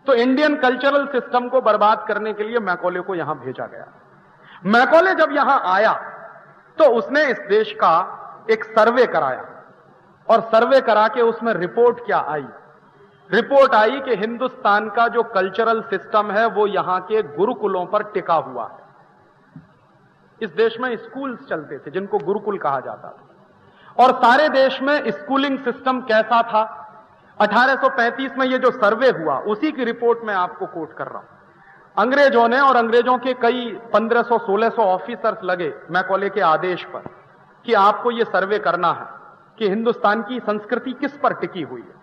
तो Indian cultural system को बर्बाद करने के लिए मैकॉले को यहां भेजा गया। मैकॉले जब यहां आया तो उसने इस देश का एक सर्वे कराया, और सर्वे करा के उसमें रिपोर्ट क्या आई? रिपोर्ट आई कि हिंदुस्तान का जो कल्चरल सिस्टम है वो यहां के गुरुकुलों पर टिका हुआ है। इस देश में स्कूल्स चलते थे जिनको गुरुकुल कहा जाता था, और सारे देश में स्कूलिंग सिस्टम कैसा था? 1835 में ये जो सर्वे हुआ उसी की रिपोर्ट में आपको कोट कर रहा हूं। अंग्रेजों ने, और अंग्रेजों के कई 1500-1600 ऑफिसर्स लगे मैकॉले के आदेश पर कि आपको ये सर्वे करना है कि हिंदुस्तान की संस्कृति किस पर टिकी हुई है।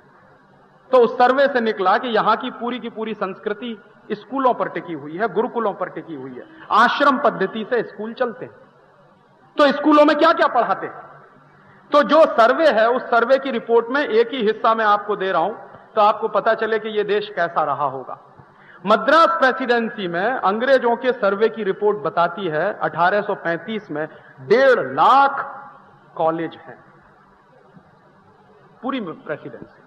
तो उस सर्वे से निकला कि यहां की पूरी संस्कृति स्कूलों पर टिकी हुई है, गुरुकुलों पर टिकी हुई है, आश्रम पद्धति से स्कूल चलते हैं। तो स्कूलों में क्या क्या पढ़ाते हैं? तो जो सर्वे है उस सर्वे की रिपोर्ट में एक ही हिस्सा मैं आपको दे रहा हूं, तो आपको पता चले कि यह देश कैसा रहा होगा। मद्रास प्रेसिडेंसी में अंग्रेजों के सर्वे की रिपोर्ट बताती है 1835 में 1.5 लाख कॉलेज हैं, पूरी प्रेसिडेंसी।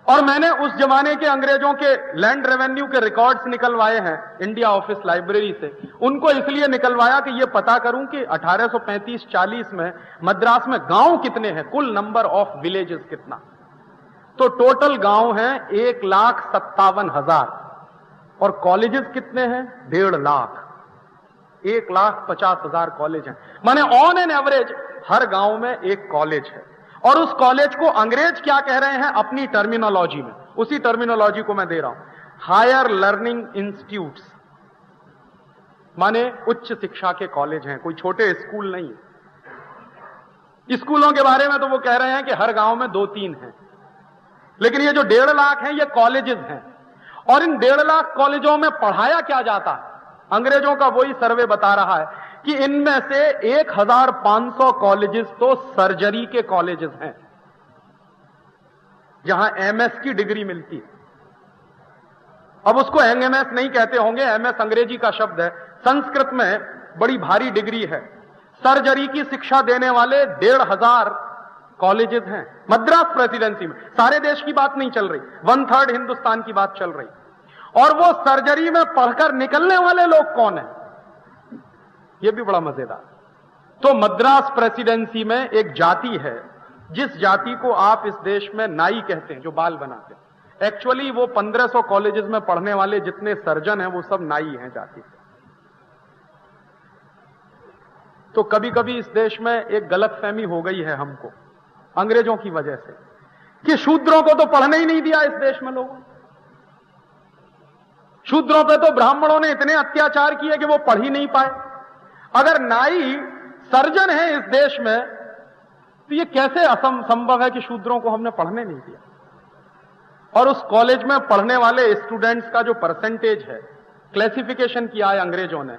और मैंने उस जमाने के अंग्रेजों के लैंड रेवेन्यू के रिकॉर्ड्स निकलवाए हैं इंडिया ऑफिस लाइब्रेरी से। उनको इसलिए निकलवाया कि यह पता करूं कि 1835-40 में मद्रास में गांव कितने हैं, कुल नंबर ऑफ विलेजेस कितना। तो टोटल गांव हैं 1,57,000, और कॉलेजेस कितने हैं? 1.5 लाख। 1,50,000 कॉलेज हैं। माने ऑन एन एवरेज हर गांव में एक कॉलेज है। और उस कॉलेज को अंग्रेज क्या कह रहे हैं अपनी टर्मिनोलॉजी में, उसी टर्मिनोलॉजी को मैं दे रहा हूं, हायर लर्निंग इंस्टीट्यूट्स, माने उच्च शिक्षा के कॉलेज हैं, कोई छोटे स्कूल नहीं है। स्कूलों के बारे में तो वो कह रहे हैं कि हर गांव में 2-3 हैं, लेकिन ये जो 1.5 लाख हैं ये कॉलेजेस हैं। और इन 1.5 लाख कॉलेजों में पढ़ाया क्या जाता है? अंग्रेजों का वही सर्वे बता रहा है कि इनमें से 1,500 कॉलेजेस तो सर्जरी के कॉलेजेस हैं, जहां एमएस की डिग्री मिलती है। अब उसको एमएस नहीं कहते होंगे, एमएस अंग्रेजी का शब्द है, संस्कृत में बड़ी भारी डिग्री है। सर्जरी की शिक्षा देने वाले 1,500 कॉलेजेस हैं मद्रास प्रेसिडेंसी में। सारे देश की बात नहीं चल रही, 1/3 हिंदुस्तान की बात चल रही। और वो सर्जरी में पढ़कर निकलने वाले लोग कौन हैं? ये भी बड़ा मजेदार। तो मद्रास प्रेसिडेंसी में एक जाति है जिस जाति को आप इस देश में नाई कहते हैं, जो बाल बनाते हैं। एक्चुअली वो 1500 कॉलेजेस में पढ़ने वाले जितने सर्जन हैं वो सब नाई हैं जाति से। तो कभी कभी इस देश में एक गलतफहमी हो गई है हमको अंग्रेजों की वजह से कि शूद्रों को तो पढ़ने ही नहीं दिया इस देश में लोगों। शूद्रों पे तो ब्राह्मणों ने इतने अत्याचार किए कि वो पढ़ ही नहीं पाए। अगर नाई सर्जन है इस देश में तो ये कैसे असंभव है कि शूद्रों को हमने पढ़ने नहीं दिया? और उस कॉलेज में पढ़ने वाले स्टूडेंट्स का जो परसेंटेज है, क्लासिफिकेशन किया है अंग्रेजों ने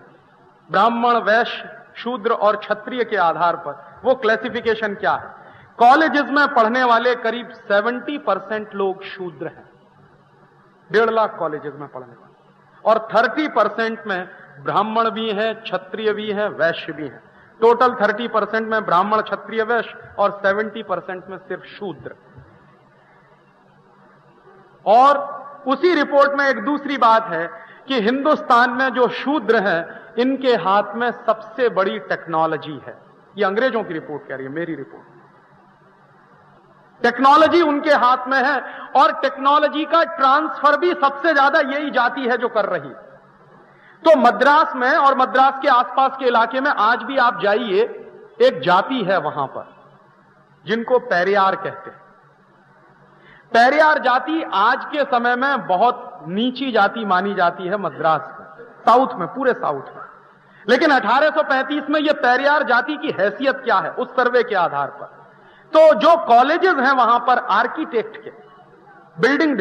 ब्राह्मण, वैश्य, शूद्र और क्षत्रिय के आधार पर। वो क्लासिफिकेशन क्या है? कॉलेजेस में पढ़ने वाले करीब 70% लोग शूद्र हैं, 1.5 लाख कॉलेजेस में पढ़ने वाले, और 30% में ब्राह्मण भी हैं, क्षत्रिय भी हैं, वैश्य भी हैं। टोटल 30% में ब्राह्मण, क्षत्रिय, वैश्य, और 70% में सिर्फ शूद्र। और उसी रिपोर्ट में एक दूसरी बात है कि हिंदुस्तान में जो शूद्र हैं इनके हाथ में सबसे बड़ी टेक्नोलॉजी है। ये अंग्रेजों की रिपोर्ट कह रही है, मेरी रिपोर्ट। टेक्नोलॉजी उनके हाथ में है, और टेक्नोलॉजी का ट्रांसफर भी सबसे ज्यादा यही जाति है जो कर रही है। तो मद्रास में और मद्रास के आसपास के इलाके में आज भी आप जाइए, एक जाति है वहां पर जिनको पेरियार कहते हैं। पेरियार जाति आज के समय में बहुत नीची जाति मानी जाती है मद्रास में, साउथ में, पूरे साउथ में। लेकिन 1835 में यह पेरियार जाति की हैसियत क्या है उस सर्वे के आधार पर? तो जो कॉलेजेस हैं वहां पर आर्किटेक्ट के, बिल्डिंग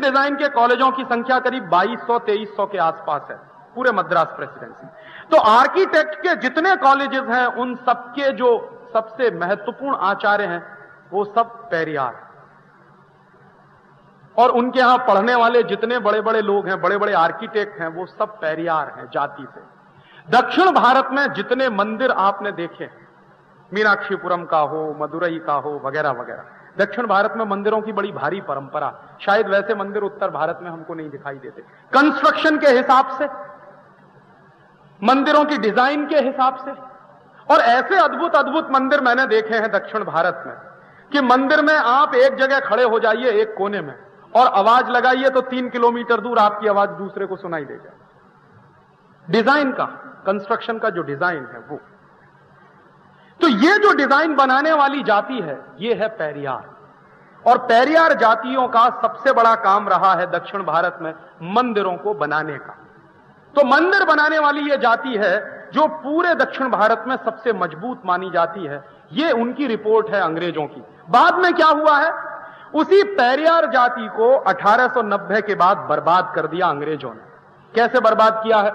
डिजाइन के कॉलेजों की संख्या करीब 2200-2300 के आसपास है पूरे मद्रास प्रेसिडेंसी। तो आर्किटेक्ट के जितने कॉलेजेस हैं उन सबके जो सबसे महत्वपूर्ण आचार्य हैं वो सब पेरियार हैं। और उनके यहां पढ़ने वाले जितने बड़े बड़े लोग हैं, बड़े बड़े आर्किटेक्ट हैं, वो सब पेरियार हैं जाति से। दक्षिण भारत में जितने मंदिर आपने देखे, मीनाक्षीपुरम का हो, मदुरई का हो, वगैरह वगैरह, दक्षिण भारत में मंदिरों की बड़ी भारी परंपरा, शायद वैसे मंदिर उत्तर भारत में हमको नहीं दिखाई देते। कंस्ट्रक्शन के हिसाब से, मंदिरों की डिजाइन के हिसाब से, और ऐसे अद्भुत अद्भुत मंदिर मैंने देखे हैं दक्षिण भारत में कि मंदिर में आप एक जगह खड़े हो जाइए एक कोने में और आवाज लगाइए तो 3 किलोमीटर दूर आपकी आवाज दूसरे को सुनाई दे जाए। डिजाइन का, कंस्ट्रक्शन का जो डिजाइन है वो। तो ये जो डिजाइन बनाने वाली जाति है ये है पेरियार, और पेरियार जातियों का सबसे बड़ा काम रहा है दक्षिण भारत में मंदिरों को बनाने का। तो मंदिर बनाने वाली ये जाति है जो पूरे दक्षिण भारत में सबसे मजबूत मानी जाती है। ये उनकी रिपोर्ट है अंग्रेजों की। बाद में क्या हुआ है, उसी पेरियार जाति को 1890 के बाद बर्बाद कर दिया अंग्रेजों ने। कैसे बर्बाद किया है?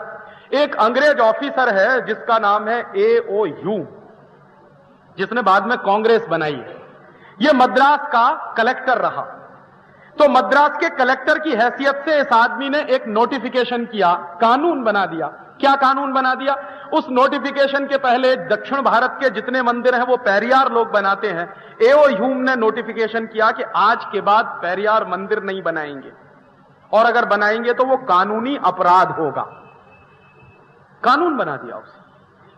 एक अंग्रेज ऑफिसर है जिसका नाम है A.O. ह्यूम, जिसने बाद में कांग्रेस बनाई है। यह मद्रास का कलेक्टर रहा। तो मद्रास के कलेक्टर की हैसियत से इस आदमी ने एक नोटिफिकेशन किया, कानून बना दिया। क्या कानून बना दिया? उस नोटिफिकेशन के पहले दक्षिण भारत के जितने मंदिर हैं वो पेरियार लोग बनाते हैं। A.O. ह्यूम ने नोटिफिकेशन किया कि आज के बाद पेरियार मंदिर नहीं बनाएंगे, और अगर बनाएंगे तो वो कानूनी अपराध होगा। कानून बना दिया उसने।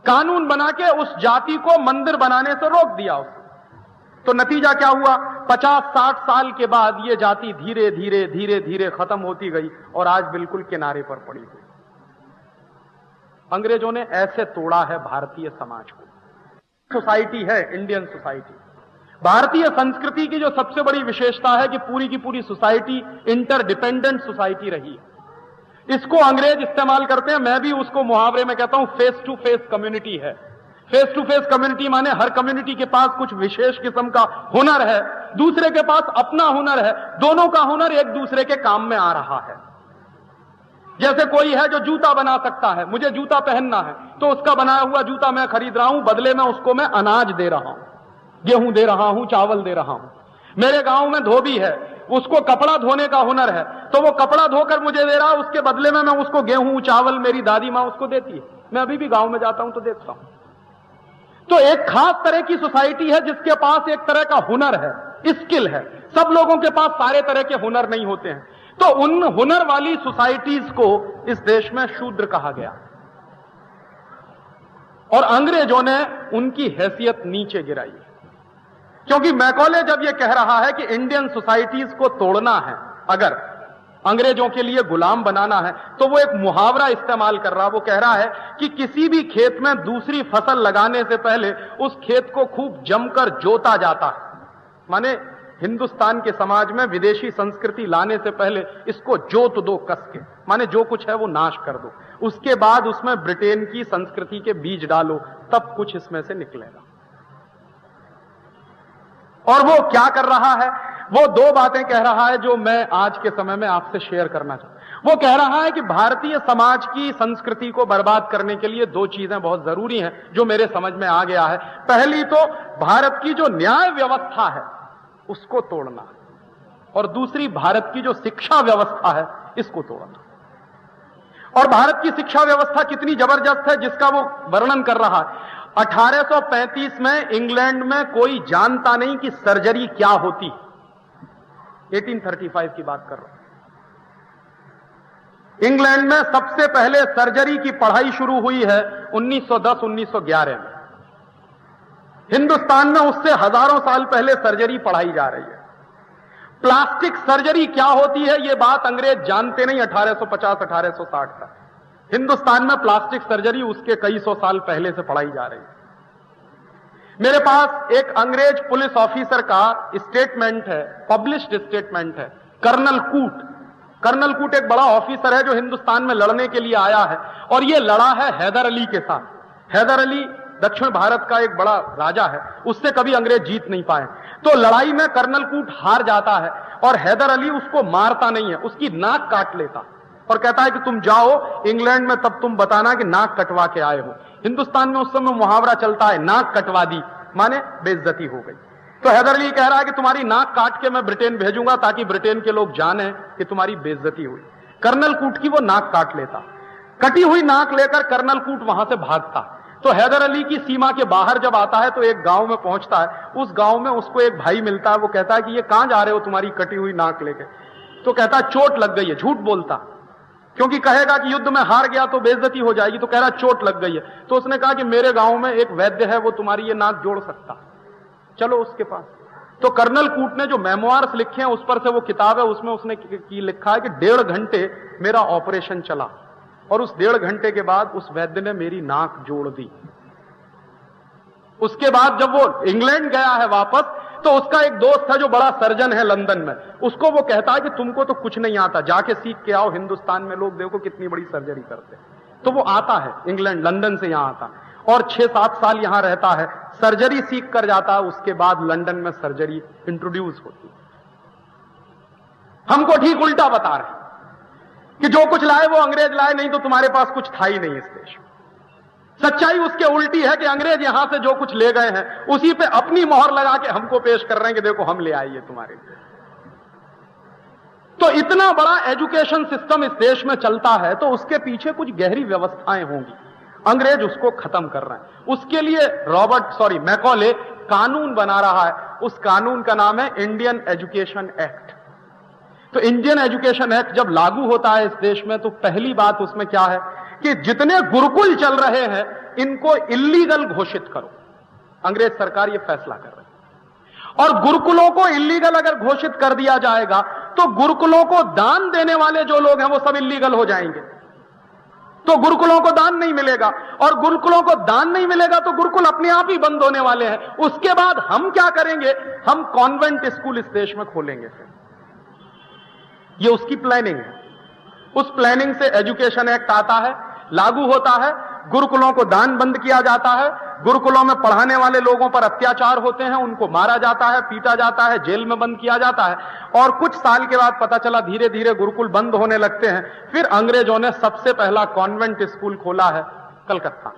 कानून बना के उस जाति को मंदिर बनाने से रोक दिया उसने। तो नतीजा क्या हुआ? 50-60 साल के बाद ये जाति धीरे धीरे धीरे धीरे खत्म होती गई और आज बिल्कुल किनारे पर पड़ी हुई। अंग्रेजों ने ऐसे तोड़ा है भारतीय समाज को। सोसाइटी है इंडियन सोसाइटी। भारतीय संस्कृति की जो सबसे बड़ी विशेषता है कि पूरी की पूरी सोसाइटी इंटरडिपेंडेंट सोसाइटी रही है। इसको अंग्रेज इस्तेमाल करते हैं, मैं भी उसको मुहावरे में कहता हूं फेस टू फेस कम्युनिटी है। फेस टू फेस कम्युनिटी माने हर कम्युनिटी के पास कुछ विशेष किस्म का हुनर है, दूसरे के पास अपना हुनर है, दोनों का हुनर एक दूसरे के काम में आ रहा है। जैसे कोई है जो जूता बना सकता है, मुझे जूता पहनना है तो उसका बनाया हुआ जूता मैं खरीद रहा हूं, बदले में उसको मैं अनाज दे रहा हूं, गेहूं दे रहा हूं, चावल दे रहा हूं। मेरे गांव में धोबी है, उसको कपड़ा धोने का हुनर है, तो वो कपड़ा धोकर मुझे दे रहा है, उसके बदले में मैं उसको गेहूं चावल मेरी दादी मां उसको देती है। मैं अभी भी गांव में जाता हूं तो देखता हूं। तो एक खास तरह की सोसाइटी है जिसके पास एक तरह का हुनर है, स्किल है। सब लोगों के पास सारे तरह के हुनर नहीं होते हैं। तो उन हुनर वाली सोसाइटीज को इस देश में शूद्र कहा गया, और अंग्रेजों ने उनकी हैसियत नीचे गिराई। क्योंकि मैकॉले जब यह कह रहा है कि इंडियन सोसाइटीज को तोड़ना है, अगर अंग्रेजों के लिए गुलाम बनाना है, तो वो एक मुहावरा इस्तेमाल कर रहा। वो कह रहा है कि किसी भी खेत में दूसरी फसल लगाने से पहले उस खेत को खूब जमकर जोता जाता है। माने हिंदुस्तान के समाज में विदेशी संस्कृति लाने से पहले इसको जोत दो कस के, माने जो कुछ है वो नाश कर दो, उसके बाद उसमें ब्रिटेन की संस्कृति के बीज डालो, तब कुछ इसमें से निकलेगा। और वो क्या कर रहा है? वो दो बातें कह रहा है जो मैं आज के समय में आपसे शेयर करना चाहूं। वो कह रहा है कि भारतीय समाज की संस्कृति को बर्बाद करने के लिए दो चीजें बहुत जरूरी हैं जो मेरे समझ में आ गया है। पहली तो भारत की जो न्याय व्यवस्था है उसको तोड़ना, और दूसरी भारत की जो शिक्षा व्यवस्था है इसको तोड़ना। और भारत की शिक्षा व्यवस्था कितनी जबरदस्त है जिसका वो वर्णन कर रहा है। 1835 में इंग्लैंड में कोई जानता नहीं कि सर्जरी क्या होती। 1835 की बात कर रहा हूं। इंग्लैंड में सबसे पहले सर्जरी की पढ़ाई शुरू हुई है 1910-1911 में। हिंदुस्तान में उससे हजारों साल पहले सर्जरी पढ़ाई जा रही है। प्लास्टिक सर्जरी क्या होती है यह बात अंग्रेज जानते नहीं 1850-1860 तक। हिंदुस्तान में प्लास्टिक सर्जरी उसके कई सौ साल पहले से पढ़ाई जा रही है। मेरे पास एक अंग्रेज पुलिस ऑफिसर का स्टेटमेंट है, पब्लिश्ड स्टेटमेंट है। कर्नल कूट एक बड़ा ऑफिसर है जो हिंदुस्तान में लड़ने के लिए आया है, और यह लड़ा है हैदर अली के साथ। हैदर अली दक्षिण भारत का एक बड़ा राजा है, उससे कभी अंग्रेज जीत नहीं पाए। तो लड़ाई में कर्नल कूट हार जाता है और हैदर अली उसको मारता नहीं है, उसकी नाक काट लेता और कहता है कि तुम जाओ इंग्लैंड में, तब तुम बताना कि नाक कटवा के आए हो। हिंदुस्तान में उस समय मुहावरा चलता है, नाक कटवा दी माने बेइज्जती हो गई। तो हैदर अली कह रहा है कि तुम्हारी नाक काट के मैं ब्रिटेन भेजूंगा ताकि ब्रिटेन के लोग जाने कि तुम्हारी बेइज्जती हुई। कर्नल कूट की वो नाक काट लेता। कटी हुई नाक लेकर कर्नल कूट वहां से भागता। तो हैदर अली की सीमा के बाहर जब आता है तो एक गांव में पहुंचता है, उस गांव में उसको एक भाई मिलता है, वो कहता है कि ये कहां जा रहे हो तुम्हारी कटी हुई नाक लेके? तो कहता है चोट लग गई है। झूठ बोलता, क्योंकि कहेगा कि युद्ध में हार गया तो बेइज्जती हो जाएगी, तो कह रहा चोट लग गई है। तो उसने कहा कि मेरे गांव में एक वैद्य है, वो तुम्हारी ये नाक जोड़ सकता, चलो उसके पास। तो कर्नल कूट ने जो मेमोइर्स लिखे हैं उस पर से वो किताब है, उसमें उसने लिखा है कि 1.5 घंटे मेरा ऑपरेशन चला और उस 1.5 घंटे के बाद उस वैद्य ने मेरी नाक जोड़ दी। उसके बाद जब वो इंग्लैंड गया है वापस, तो उसका एक दोस्त है जो बड़ा सर्जन है लंदन में, उसको वो कहता है कि तुमको तो कुछ नहीं आता, जाके सीख के आओ, हिंदुस्तान में लोग देखो कितनी बड़ी सर्जरी करते हैं। तो वो आता है इंग्लैंड, लंदन से यहां आता है और 6-7 साल यहां रहता है, सर्जरी सीख कर जाता है। उसके बाद लंदन में सर्जरी इंट्रोड्यूस होती है। हमको ठीक उल्टा बता रहे कि जो कुछ लाए वो अंग्रेज लाए, नहीं तो तुम्हारे पास कुछ था ही नहीं इस देश में। सच्चाई उसके उल्टी है कि अंग्रेज यहां से जो कुछ ले गए हैं उसी पे अपनी मोहर लगा के हमको पेश कर रहे हैं कि देखो हम ले आए तुम्हारे लिए। तो इतना बड़ा एजुकेशन सिस्टम इस देश में चलता है तो उसके पीछे कुछ गहरी व्यवस्थाएं होंगी, अंग्रेज उसको खत्म कर रहे हैं। उसके लिए मैकॉले कानून बना रहा है, उस कानून का नाम है इंडियन एजुकेशन एक्ट। तो इंडियन एजुकेशन एक्ट जब लागू होता है इस देश में तो पहली बात उसमें क्या है कि जितने गुरुकुल चल रहे हैं इनको इल्लीगल घोषित करो। अंग्रेज सरकार यह फैसला कर रही है और गुरुकुलों को इल्लीगल अगर घोषित कर दिया जाएगा तो गुरुकुलों को दान देने वाले जो लोग हैं वो सब इल्लीगल हो जाएंगे, तो गुरुकुलों को दान नहीं मिलेगा और गुरुकुलों को दान नहीं मिलेगा तो गुरुकुल अपने आप ही बंद होने वाले हैं। उसके बाद हम क्या करेंगे, हम कॉन्वेंट स्कूल इस देश में खोलेंगे। फिर ये उसकी प्लानिंग है। उस प्लानिंग से एजुकेशन एक्ट आता है, लागू होता है, गुरुकुलों को दान बंद किया जाता है, गुरुकुलों में पढ़ाने वाले लोगों पर अत्याचार होते हैं, उनको मारा जाता है, पीटा जाता है, जेल में बंद किया जाता है। और कुछ साल के बाद पता चला धीरे धीरे गुरुकुल बंद होने लगते हैं। फिर अंग्रेजों ने सबसे पहला कॉन्वेंट स्कूल खोला है कलकत्ता,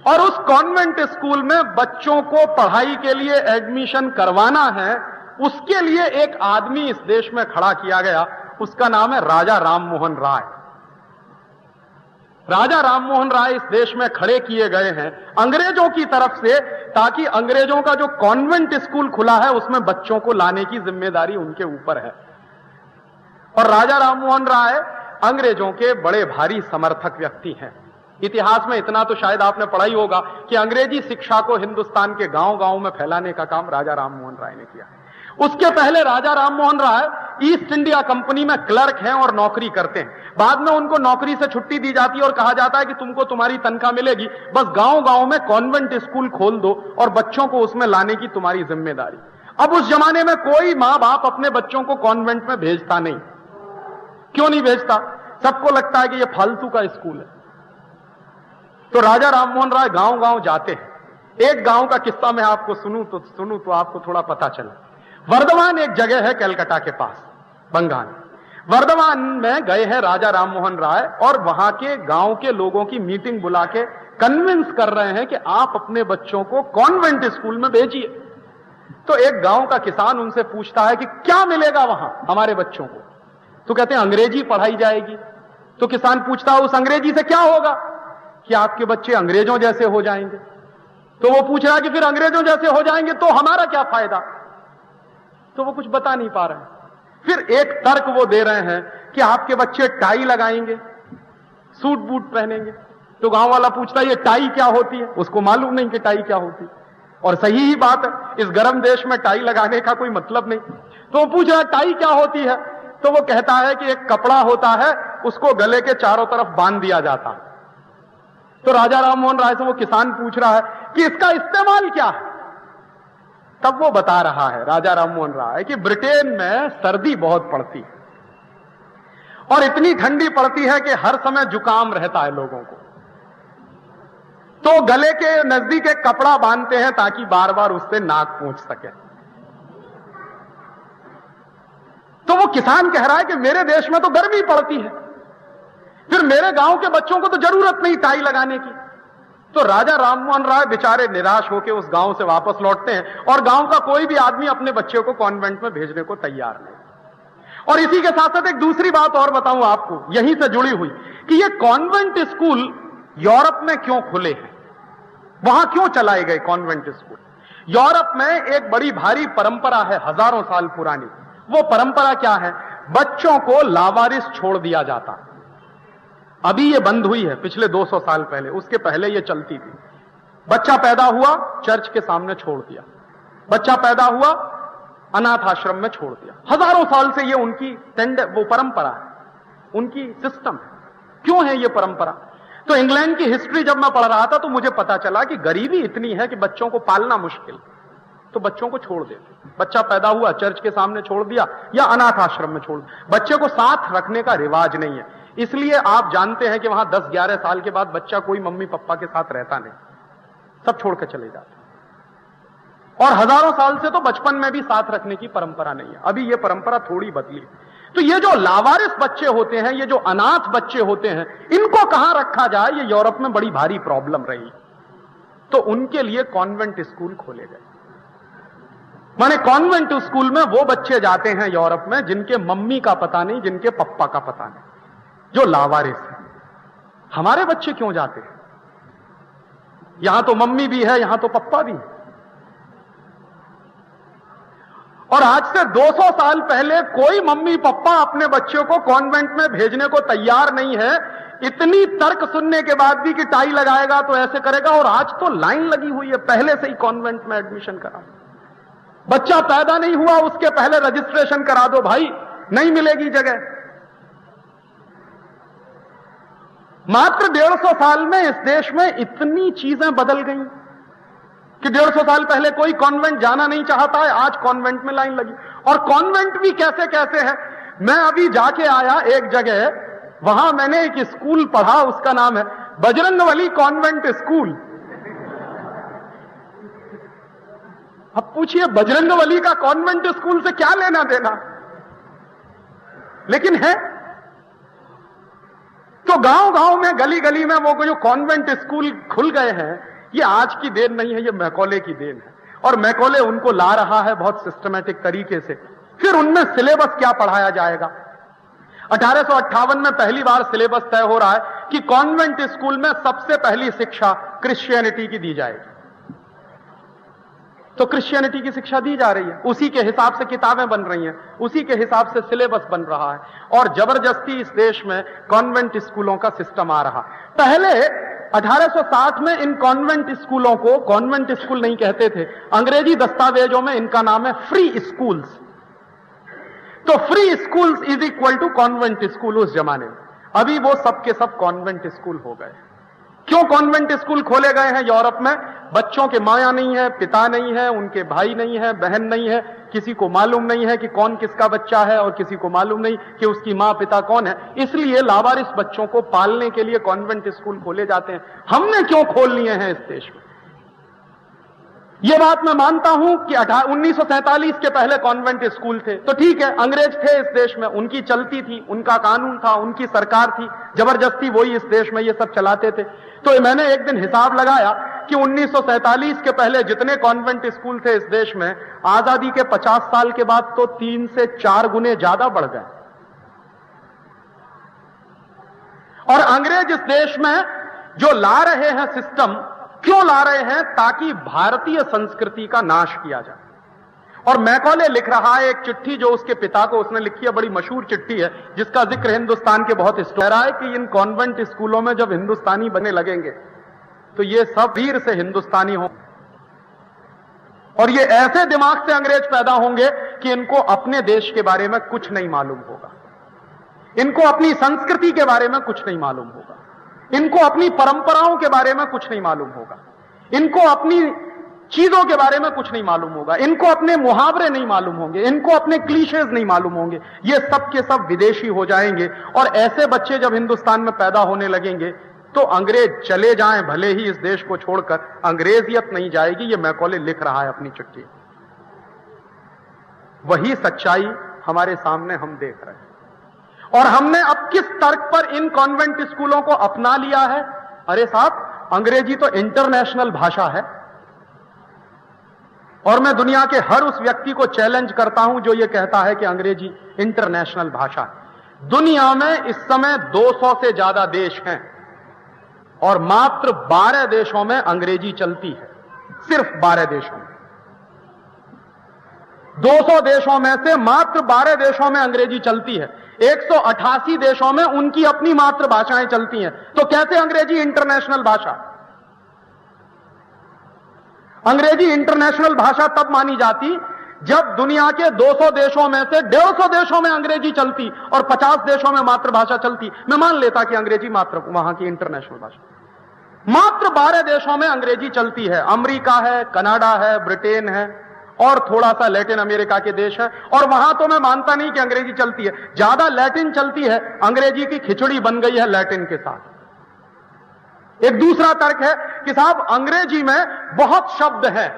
और उस कॉन्वेंट स्कूल में बच्चों को पढ़ाई के लिए एडमिशन करवाना है, उसके लिए एक आदमी इस देश में खड़ा किया गया, उसका नाम है राजा राममोहन राय। राजा राममोहन राय इस देश में खड़े किए गए हैं अंग्रेजों की तरफ से, ताकि अंग्रेजों का जो कॉन्वेंट स्कूल खुला है उसमें बच्चों को लाने की जिम्मेदारी उनके ऊपर है। और राजा राममोहन राय अंग्रेजों के बड़े भारी समर्थक व्यक्ति हैं। इतिहास में इतना तो शायद आपने पढ़ा ही होगा कि अंग्रेजी शिक्षा को हिंदुस्तान के गांव-गांव में फैलाने का काम राजा राममोहन राय ने किया। उसके पहले Raja Rammohan Roy east India company में क्लर्क हैं और नौकरी करते हैं। बाद में उनको नौकरी से छुट्टी दी जाती है और कहा जाता है कि तुमको तुम्हारी तनख्वाह मिलेगी, बस गांव-गांव में कॉन्वेंट स्कूल खोल दो और बच्चों को उसमें लाने की तुम्हारी जिम्मेदारी। अब उस जमाने में कोई मां बाप अपने बच्चों को कॉन्वेंट में भेजता नहीं। क्यों नहीं भेजता? सबको लगता है कि यह फालतू का स्कूल है। तो राजा राममोहन राय गांव-गांव जाते हैं। एक गांव का किस्सा मैं आपको सुनूं तो आपको थोड़ा पता चले। वर्धमान एक जगह है कलकत्ता के पास, बंगाल। वर्धमान में गए हैं राजा राममोहन राय और वहां के गांव के लोगों की मीटिंग बुला के कन्विंस कर रहे हैं कि आप अपने बच्चों को कॉन्वेंट स्कूल में भेजिए। तो एक गांव का किसान उनसे पूछता है कि क्या मिलेगा वहां हमारे बच्चों को? तो कहते हैं अंग्रेजी पढ़ाई जाएगी। तो किसान पूछता है उस अंग्रेजी से क्या होगा? कि आपके बच्चे अंग्रेजों जैसे हो जाएंगे। तो वो पूछ रहा है कि फिर अंग्रेजों जैसे हो जाएंगे तो हमारा क्या फायदा? तो वो कुछ बता नहीं पा रहे हैं। फिर एक तर्क वो दे रहे हैं कि आपके बच्चे टाई लगाएंगे, सूट बूट पहनेंगे। तो गांव वाला पूछता है ये टाई क्या होती है? उसको मालूम नहीं कि टाई क्या होती है, और सही ही बात है, इस गर्म देश में टाई लगाने का कोई मतलब नहीं। तो वो पूछ रहा है टाई क्या होती है? तो वो कहता है कि एक कपड़ा होता है, उसको गले के चारों तरफ बांध दिया जाता है। तो राजा राममोहन राय से वो किसान पूछ रहा है कि इसका इस्तेमाल क्या है? तब वो बता रहा है राजा राममोहन राय कि ब्रिटेन में सर्दी बहुत पड़ती है और इतनी ठंडी पड़ती है कि हर समय जुकाम रहता है लोगों को, तो गले के नजदीक एक कपड़ा बांधते हैं ताकि बार बार उससे नाक पोंछ सके। तो वो किसान कह रहा है कि मेरे देश में तो गर्मी पड़ती है, फिर मेरे गांव के बच्चों को तो जरूरत नहीं टाई लगाने की। तो राजा राममोहन राय बेचारे निराश होकर उस गांव से वापस लौटते हैं और गांव का कोई भी आदमी अपने बच्चे को कॉन्वेंट में भेजने को तैयार नहीं। और इसी के साथ साथ एक दूसरी बात और बताऊं आपको, यहीं से जुड़ी हुई, कि ये कॉन्वेंट स्कूल यूरोप में क्यों खुले हैं। वहां क्यों चलाए गए कॉन्वेंट स्कूल? यूरोप में एक बड़ी भारी परंपरा है, हजारों साल पुरानी। वो परंपरा क्या है? बच्चों को लावारिस छोड़ दिया जाता। अभी ये बंद हुई है, पिछले 200 साल पहले, उसके पहले ये चलती थी। बच्चा पैदा हुआ, चर्च के सामने छोड़ दिया। बच्चा पैदा हुआ, अनाथ आश्रम में छोड़ दिया। हजारों साल से ये उनकी वो परंपरा है, उनकी सिस्टम है। क्यों है ये परंपरा? तो इंग्लैंड की हिस्ट्री जब मैं पढ़ रहा था तो मुझे पता चला कि गरीबी इतनी है कि बच्चों को पालना मुश्किल, तो बच्चों को छोड़ देते। बच्चा पैदा हुआ, चर्च के सामने छोड़ दिया या अनाथ आश्रम में छोड़ दिया। बच्चे को साथ रखने का रिवाज नहीं है, इसलिए आप जानते हैं कि वहां 10-11 साल के बाद बच्चा कोई मम्मी पापा के साथ रहता नहीं, सब छोड़ के चले जाते। और हजारों साल से तो बचपन में भी साथ रखने की परंपरा नहीं है। अभी ये परंपरा थोड़ी बदली। तो ये जो लावारिस बच्चे होते हैं, ये जो अनाथ बच्चे होते हैं, इनको कहां रखा जाए, ये यूरोप में बड़ी भारी प्रॉब्लम रही। तो उनके लिए कॉन्वेंट स्कूल खोले गए। माने कॉन्वेंट स्कूल में वो बच्चे जाते हैं यूरोप में जिनके मम्मी का पता नहीं, जिनके पप्पा का पता नहीं, जो लावारिस है। हमारे बच्चे क्यों जाते हैं? यहां तो मम्मी भी है, यहां तो पप्पा भी है। और आज से 200 साल पहले कोई मम्मी पापा अपने बच्चों को कॉन्वेंट में भेजने को तैयार नहीं है, इतनी तर्क सुनने के बाद भी कि टाई लगाएगा तो ऐसे करेगा। और आज तो लाइन लगी हुई है, पहले से ही कॉन्वेंट में एडमिशन करा। बच्चा पैदा नहीं हुआ उसके पहले रजिस्ट्रेशन करा दो भाई, नहीं मिलेगी जगह। मात्र 150 साल में इस देश में इतनी चीजें बदल गई कि 150 साल पहले कोई कॉन्वेंट जाना नहीं चाहता है, आज कॉन्वेंट में लाइन लगी। और कॉन्वेंट भी कैसे कैसे है। मैं अभी जाके आया एक जगह, वहां मैंने एक स्कूल पढ़ा, उसका नाम है बजरंगबली कॉन्वेंट स्कूल। अब पूछिए बजरंगबली का कॉन्वेंट स्कूल से क्या लेना देना, लेकिन है। तो गांव गांव में, गली गली में वो जो कॉन्वेंट स्कूल खुल गए हैं, ये आज की देन नहीं है, ये मैकॉले की देन है। और मैकॉले उनको ला रहा है बहुत सिस्टमैटिक तरीके से। फिर उनमें सिलेबस क्या पढ़ाया जाएगा? 1858 में पहली बार सिलेबस तय हो रहा है कि कॉन्वेंट स्कूल में सबसे पहली शिक्षा क्रिश्चियनिटी की दी जाएगी। तो क्रिश्चियनिटी की शिक्षा दी जा रही है, उसी के हिसाब से किताबें बन रही हैं, उसी के हिसाब से सिलेबस बन रहा है। और जबरदस्ती इस देश में कॉन्वेंट स्कूलों का सिस्टम आ रहा। पहले 1860 में इन कॉन्वेंट स्कूलों को कॉन्वेंट स्कूल नहीं कहते थे, अंग्रेजी दस्तावेजों में इनका नाम है फ्री स्कूल्स। तो free schools is equal to convent school उस जमाने में। अभी वो सब के सब कॉन्वेंट स्कूल हो गए। क्यों कॉन्वेंट स्कूल खोले गए हैं यूरोप में? बच्चों के माया नहीं है, पिता नहीं है, उनके भाई नहीं है, बहन नहीं है, किसी को मालूम नहीं है कि कौन किसका बच्चा है, और किसी को मालूम नहीं कि उसकी मां पिता कौन है। इसलिए लावारिस बच्चों को पालने के लिए कॉन्वेंट स्कूल खोले जाते हैं। हमने क्यों खोल लिए हैं इस देश में? यह बात मैं मानता हूं कि 1947 के पहले कॉन्वेंट स्कूल थे, तो ठीक है, अंग्रेज थे इस देश में, उनकी चलती थी, उनका कानून था, उनकी सरकार थी, जबरदस्ती वही इस देश में ये सब चलाते थे। तो मैंने एक दिन हिसाब लगाया कि 1947 के पहले जितने कॉन्वेंट स्कूल थे इस देश में, आजादी के 50 साल के बाद तो 3 से 4 गुने ज्यादा बढ़ गए। और अंग्रेज इस देश में जो ला रहे हैं सिस्टम, क्यों ला रहे हैं? ताकि भारतीय संस्कृति का नाश किया जाए। और मैकॉले लिख रहा है एक चिट्ठी जो उसके पिता को उसने लिखी है, बड़ी मशहूर चिट्ठी है जिसका जिक्र हिंदुस्तान के बहुत कह रहा है कि इन कॉन्वेंट स्कूलों में जब हिंदुस्तानी बने लगेंगे तो ये सब वीर से हिंदुस्तानी हो, और ये ऐसे दिमाग से अंग्रेज पैदा होंगे कि इनको अपने देश के बारे में कुछ नहीं मालूम होगा, इनको अपनी संस्कृति के बारे में कुछ नहीं मालूम होगा, इनको अपनी परंपराओं के बारे में कुछ नहीं मालूम होगा, इनको अपनी चीजों के बारे में कुछ नहीं मालूम होगा, इनको अपने मुहावरे नहीं मालूम होंगे, इनको अपने क्लीशेज नहीं मालूम होंगे। ये सब के सब विदेशी हो जाएंगे। और ऐसे बच्चे जब हिंदुस्तान में पैदा होने लगेंगे तो अंग्रेज चले जाएं भले ही इस देश को छोड़कर, अंग्रेजियत नहीं जाएगी। ये मैकॉले लिख रहा है अपनी चिट्ठी। वही सच्चाई हमारे सामने हम देख रहे हैं। और हमने अब किस तर्क पर इन कॉन्वेंट स्कूलों को अपना लिया है? अरे साहब, अंग्रेजी तो इंटरनेशनल भाषा है। और मैं दुनिया के हर उस व्यक्ति को चैलेंज करता हूं जो ये कहता है कि अंग्रेजी इंटरनेशनल भाषा है। दुनिया में इस समय 200 से ज्यादा देश हैं और मात्र 12 देशों में अंग्रेजी चलती है, सिर्फ 12 देशों में। 200 देशों में से मात्र 12 देशों में अंग्रेजी चलती है। 188 देशों में उनकी अपनी मातृभाषाएं चलती हैं। तो कैसे अंग्रेजी इंटरनेशनल भाषा? अंग्रेजी इंटरनेशनल भाषा तब मानी जाती जब दुनिया के 200 देशों में से 150 देशों में अंग्रेजी चलती और 50 देशों में मातृभाषा चलती। मैं मान लेता कि अंग्रेजी मात्र वहां की इंटरनेशनल भाषा। मात्र 12 देशों में अंग्रेजी चलती है। अमेरिका है, कनाडा है, ब्रिटेन है और थोड़ा सा लैटिन अमेरिका के देश है। और वहां तो मैं मानता नहीं कि अंग्रेजी चलती है, ज्यादा लैटिन चलती है। अंग्रेजी की खिचड़ी बन गई है लैटिन के साथ। एक दूसरा तर्क है कि साहब अंग्रेजी में बहुत शब्द हैं,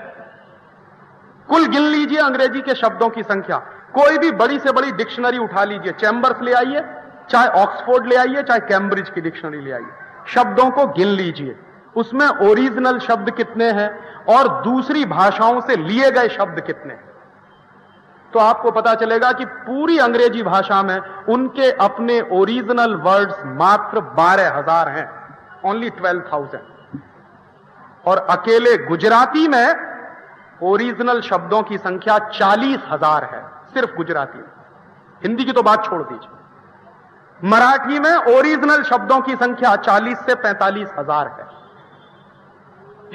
कुल गिन लीजिए अंग्रेजी के शब्दों की संख्या। कोई भी बड़ी से बड़ी डिक्शनरी उठा लीजिए, चैम्बर्स ले आइए, चाहे ऑक्सफोर्ड ले आइए, चाहे कैम्ब्रिज की डिक्शनरी ले आइए, शब्दों को गिन लीजिए, उसमें ओरिजिनल शब्द कितने हैं और दूसरी भाषाओं से लिए गए शब्द कितने हैं। तो आपको पता चलेगा कि पूरी अंग्रेजी भाषा में उनके अपने ओरिजिनल वर्ड्स मात्र 12,000 हैं, ओनली 12,000। और अकेले गुजराती में ओरिजिनल शब्दों की संख्या 40,000 है, सिर्फ गुजराती में। हिंदी की तो बात छोड़ दीजिए। मराठी में ओरिजिनल शब्दों की संख्या 40 से 45,000 है।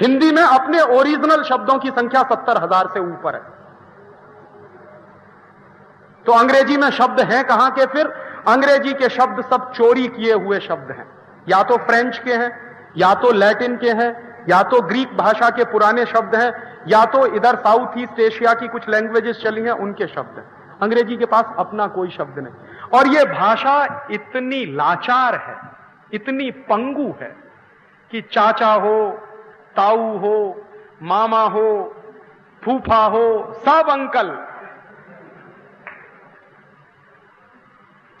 हिंदी में अपने ओरिजिनल शब्दों की संख्या 70,000 से ऊपर है। तो अंग्रेजी में शब्द हैं कहां के? फिर अंग्रेजी के शब्द सब चोरी किए हुए शब्द हैं, या तो फ्रेंच के हैं, या तो लैटिन के हैं, या तो ग्रीक भाषा के पुराने शब्द हैं, या तो इधर साउथ ईस्ट एशिया की कुछ लैंग्वेजेस चली हैं उनके शब्द हैं। अंग्रेजी के पास अपना कोई शब्द नहीं। और यह भाषा इतनी लाचार है, इतनी पंगु है कि चाचा हो, ताऊ हो, मामा हो, फूफा हो, सब अंकल,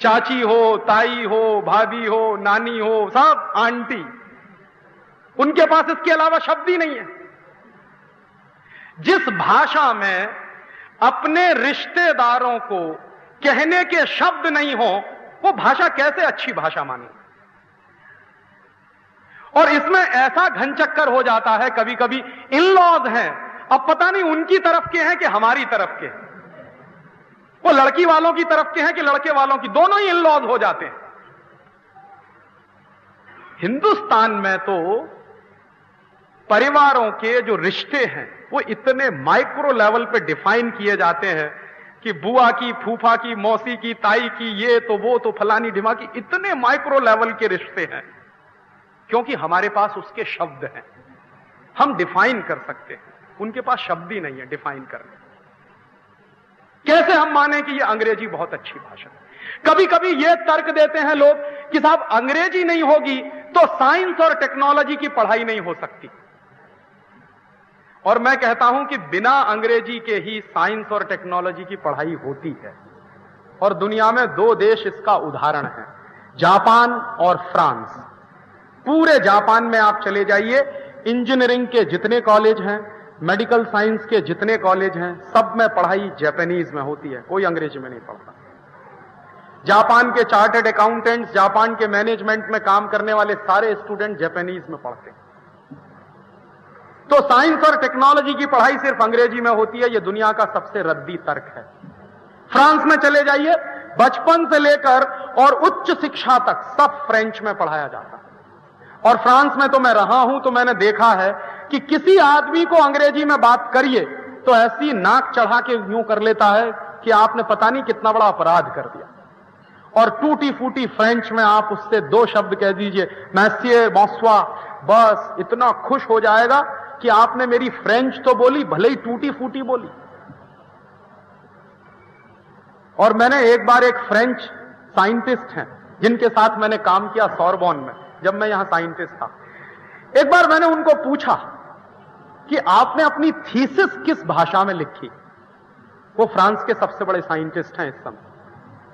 चाची हो, ताई हो, भाभी हो, नानी हो, सब आंटी, उनके पास इसके अलावा शब्द ही नहीं है। जिस भाषा में अपने रिश्तेदारों को कहने के शब्द नहीं हो, वो भाषा कैसे अच्छी भाषा मानी? और इसमें ऐसा घनचक्कर हो जाता है, कभी कभी इन लॉज हैं, अब पता नहीं उनकी तरफ के हैं कि हमारी तरफ के हैं, वो लड़की वालों की तरफ के हैं कि लड़के वालों की, दोनों ही इन लॉज हो जाते हैं। हिंदुस्तान में तो परिवारों के जो रिश्ते हैं वो इतने माइक्रो लेवल पे डिफाइन किए जाते हैं कि बुआ की, फूफा की, मौसी की, ताई की, ये तो वो तो फलानी ढिमा की, इतने माइक्रो लेवल के रिश्ते हैं क्योंकि हमारे पास उसके शब्द हैं, हम डिफाइन कर सकते हैं। उनके पास शब्द ही नहीं है डिफाइन करने। कैसे हम माने कि ये अंग्रेजी बहुत अच्छी भाषा है? कभी कभी ये तर्क देते हैं लोग कि साहब अंग्रेजी नहीं होगी तो साइंस और टेक्नोलॉजी की पढ़ाई नहीं हो सकती। और मैं कहता हूं कि बिना अंग्रेजी के ही साइंस और टेक्नोलॉजी की पढ़ाई होती है। और दुनिया में 2 देश इसका उदाहरण है, जापान और फ्रांस। पूरे जापान में आप चले जाइए, इंजीनियरिंग के जितने कॉलेज हैं, मेडिकल साइंस के जितने कॉलेज हैं, सब में पढ़ाई जापानीज में होती है, कोई अंग्रेजी में नहीं पढ़ता। जापान के चार्टर्ड अकाउंटेंट्स, जापान के मैनेजमेंट में काम करने वाले सारे स्टूडेंट जापानीज में पढ़ते हैं। तो साइंस और टेक्नोलॉजी की पढ़ाई सिर्फ अंग्रेजी में होती है, यह दुनिया का सबसे रद्दी तर्क है। फ्रांस में चले जाइए, बचपन से लेकर और उच्च शिक्षा तक सब फ्रेंच में पढ़ाया जाता है। और फ्रांस में तो मैं रहा हूं, तो मैंने देखा है कि किसी आदमी को अंग्रेजी में बात करिए तो ऐसी नाक चढ़ा के यूं कर लेता है कि आपने पता नहीं कितना बड़ा अपराध कर दिया। और टूटी फूटी फ्रेंच में आप उससे 2 शब्द कह दीजिए, मैसिए, बॉन्सोir, बस इतना खुश हो जाएगा कि आपने मेरी फ्रेंच तो बोली, भले ही टूटी फूटी बोली। और मैंने एक बार एक फ्रेंच साइंटिस्ट हैं जिनके साथ मैंने काम किया सोरबोन में, जब मैं यहां साइंटिस्ट था। एक बार मैंने उनको पूछा कि आपने अपनी थीसिस किस भाषा में लिखी? वो फ्रांस के सबसे बड़े साइंटिस्ट हैं इस समय,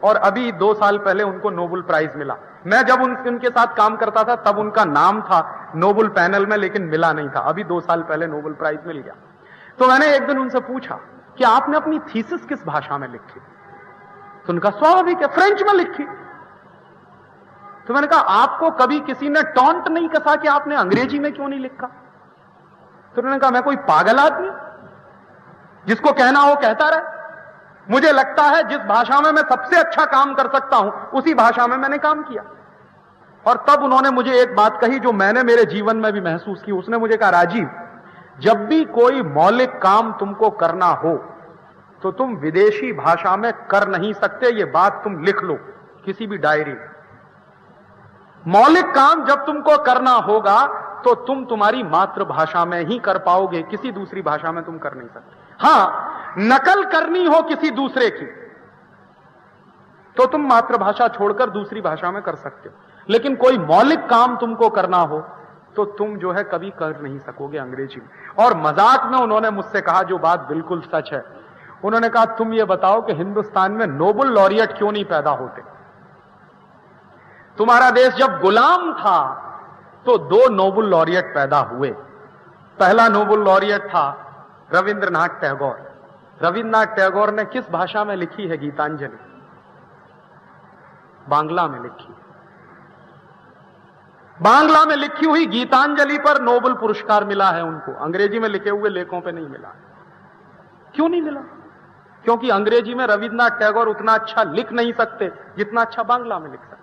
और अभी 2 साल पहले उनको नोबेल प्राइज मिला। मैं जब उनके साथ काम करता था तब उनका नाम था नोबेल पैनल में, लेकिन मिला नहीं था। अभी 2 साल पहले नोबेल प्राइज मिल गया। तो मैंने एक दिन उनसे पूछा कि आपने अपनी थीसिस किस भाषा में लिखी? तो उनका स्वाभाविक है, फ्रेंच में लिखी। तो मैंने कहा आपको कभी किसी ने टॉन्ट नहीं कसा कि आपने अंग्रेजी में क्यों नहीं लिखा? तो उन्होंने कहा मैं कोई पागल आदमी, जिसको कहना हो कहता रहे। मुझे लगता है जिस भाषा में मैं सबसे अच्छा काम कर सकता हूं उसी भाषा में मैंने काम किया। और तब उन्होंने मुझे एक बात कही जो मैंने मेरे जीवन में भी महसूस की। उसने मुझे कहा राजीव, जब भी कोई मौलिक काम तुमको करना हो तो तुम विदेशी भाषा में कर नहीं सकते, ये बात तुम लिख लो किसी भी डायरी में। मौलिक काम जब तुमको करना होगा तो तुम तुम्हारी मातृभाषा में ही कर पाओगे, किसी दूसरी भाषा में तुम कर नहीं सकते। हां, नकल करनी हो किसी दूसरे की तो तुम मातृभाषा छोड़कर दूसरी भाषा में कर सकते हो, लेकिन कोई मौलिक काम तुमको करना हो तो तुम जो है कभी कर नहीं सकोगे अंग्रेजी में। और मजाक में उन्होंने मुझसे कहा जो बात बिल्कुल सच है, उन्होंने कहा तुम ये बताओ कि हिंदुस्तान में नोबेल लॉरिएट क्यों नहीं पैदा होते? तुम्हारा देश जब गुलाम था तो 2 नोबेल लॉरिएट पैदा हुए। पहला नोबेल लॉरिएट था रविंद्रनाथ टैगोर। रविंद्रनाथ टैगोर ने किस भाषा में लिखी है गीतांजलि? बांग्ला में लिखी। बांग्ला में लिखी हुई गीतांजलि पर नोबेल पुरस्कार मिला है उनको, अंग्रेजी में लिखे हुए लेखों पे नहीं मिला। क्यों नहीं मिला? क्योंकि अंग्रेजी में रविंद्रनाथ टैगोर उतना अच्छा लिख नहीं सकते जितना अच्छा बांग्ला में लिख सकते।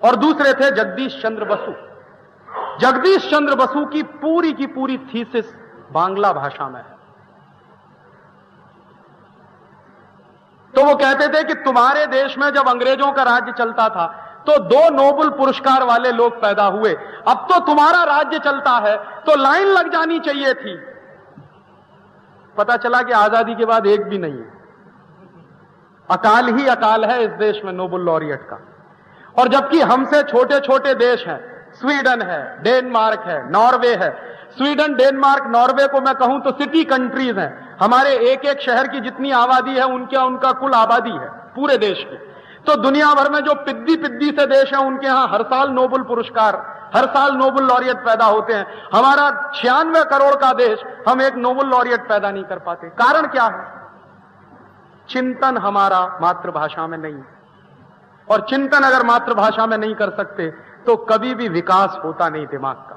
और दूसरे थे जगदीश चंद्र बसु। जगदीश चंद्र बसु की पूरी थीसिस बांग्ला भाषा में है। तो वो कहते थे कि तुम्हारे देश में जब अंग्रेजों का राज्य चलता था तो 2 नोबेल पुरस्कार वाले लोग पैदा हुए, अब तो तुम्हारा राज्य चलता है तो लाइन लग जानी चाहिए थी। पता चला कि आजादी के बाद एक भी नहीं है। अकाल ही अकाल है इस देश में नोबेल लॉरिएट का। और जबकि हमसे छोटे छोटे देश हैं, स्वीडन है, डेनमार्क है, नॉर्वे है। स्वीडन, डेनमार्क, नॉर्वे को मैं कहूं तो सिटी कंट्रीज हैं। हमारे एक एक शहर की जितनी आबादी है उनका कुल आबादी है पूरे देश की। तो दुनिया भर में जो पिद्दी से देश हैं उनके यहां हर साल नोबेल पुरस्कार, हर साल नोबेल लॉरिएट पैदा होते हैं। हमारा 96 करोड़ का देश, हम एक नोबेल लॉरिएट पैदा नहीं कर पाते। कारण क्या है? चिंतन हमारा मातृभाषा में नहीं। और चिंतन अगर मातृभाषा में नहीं कर सकते तो कभी भी विकास होता नहीं दिमाग का।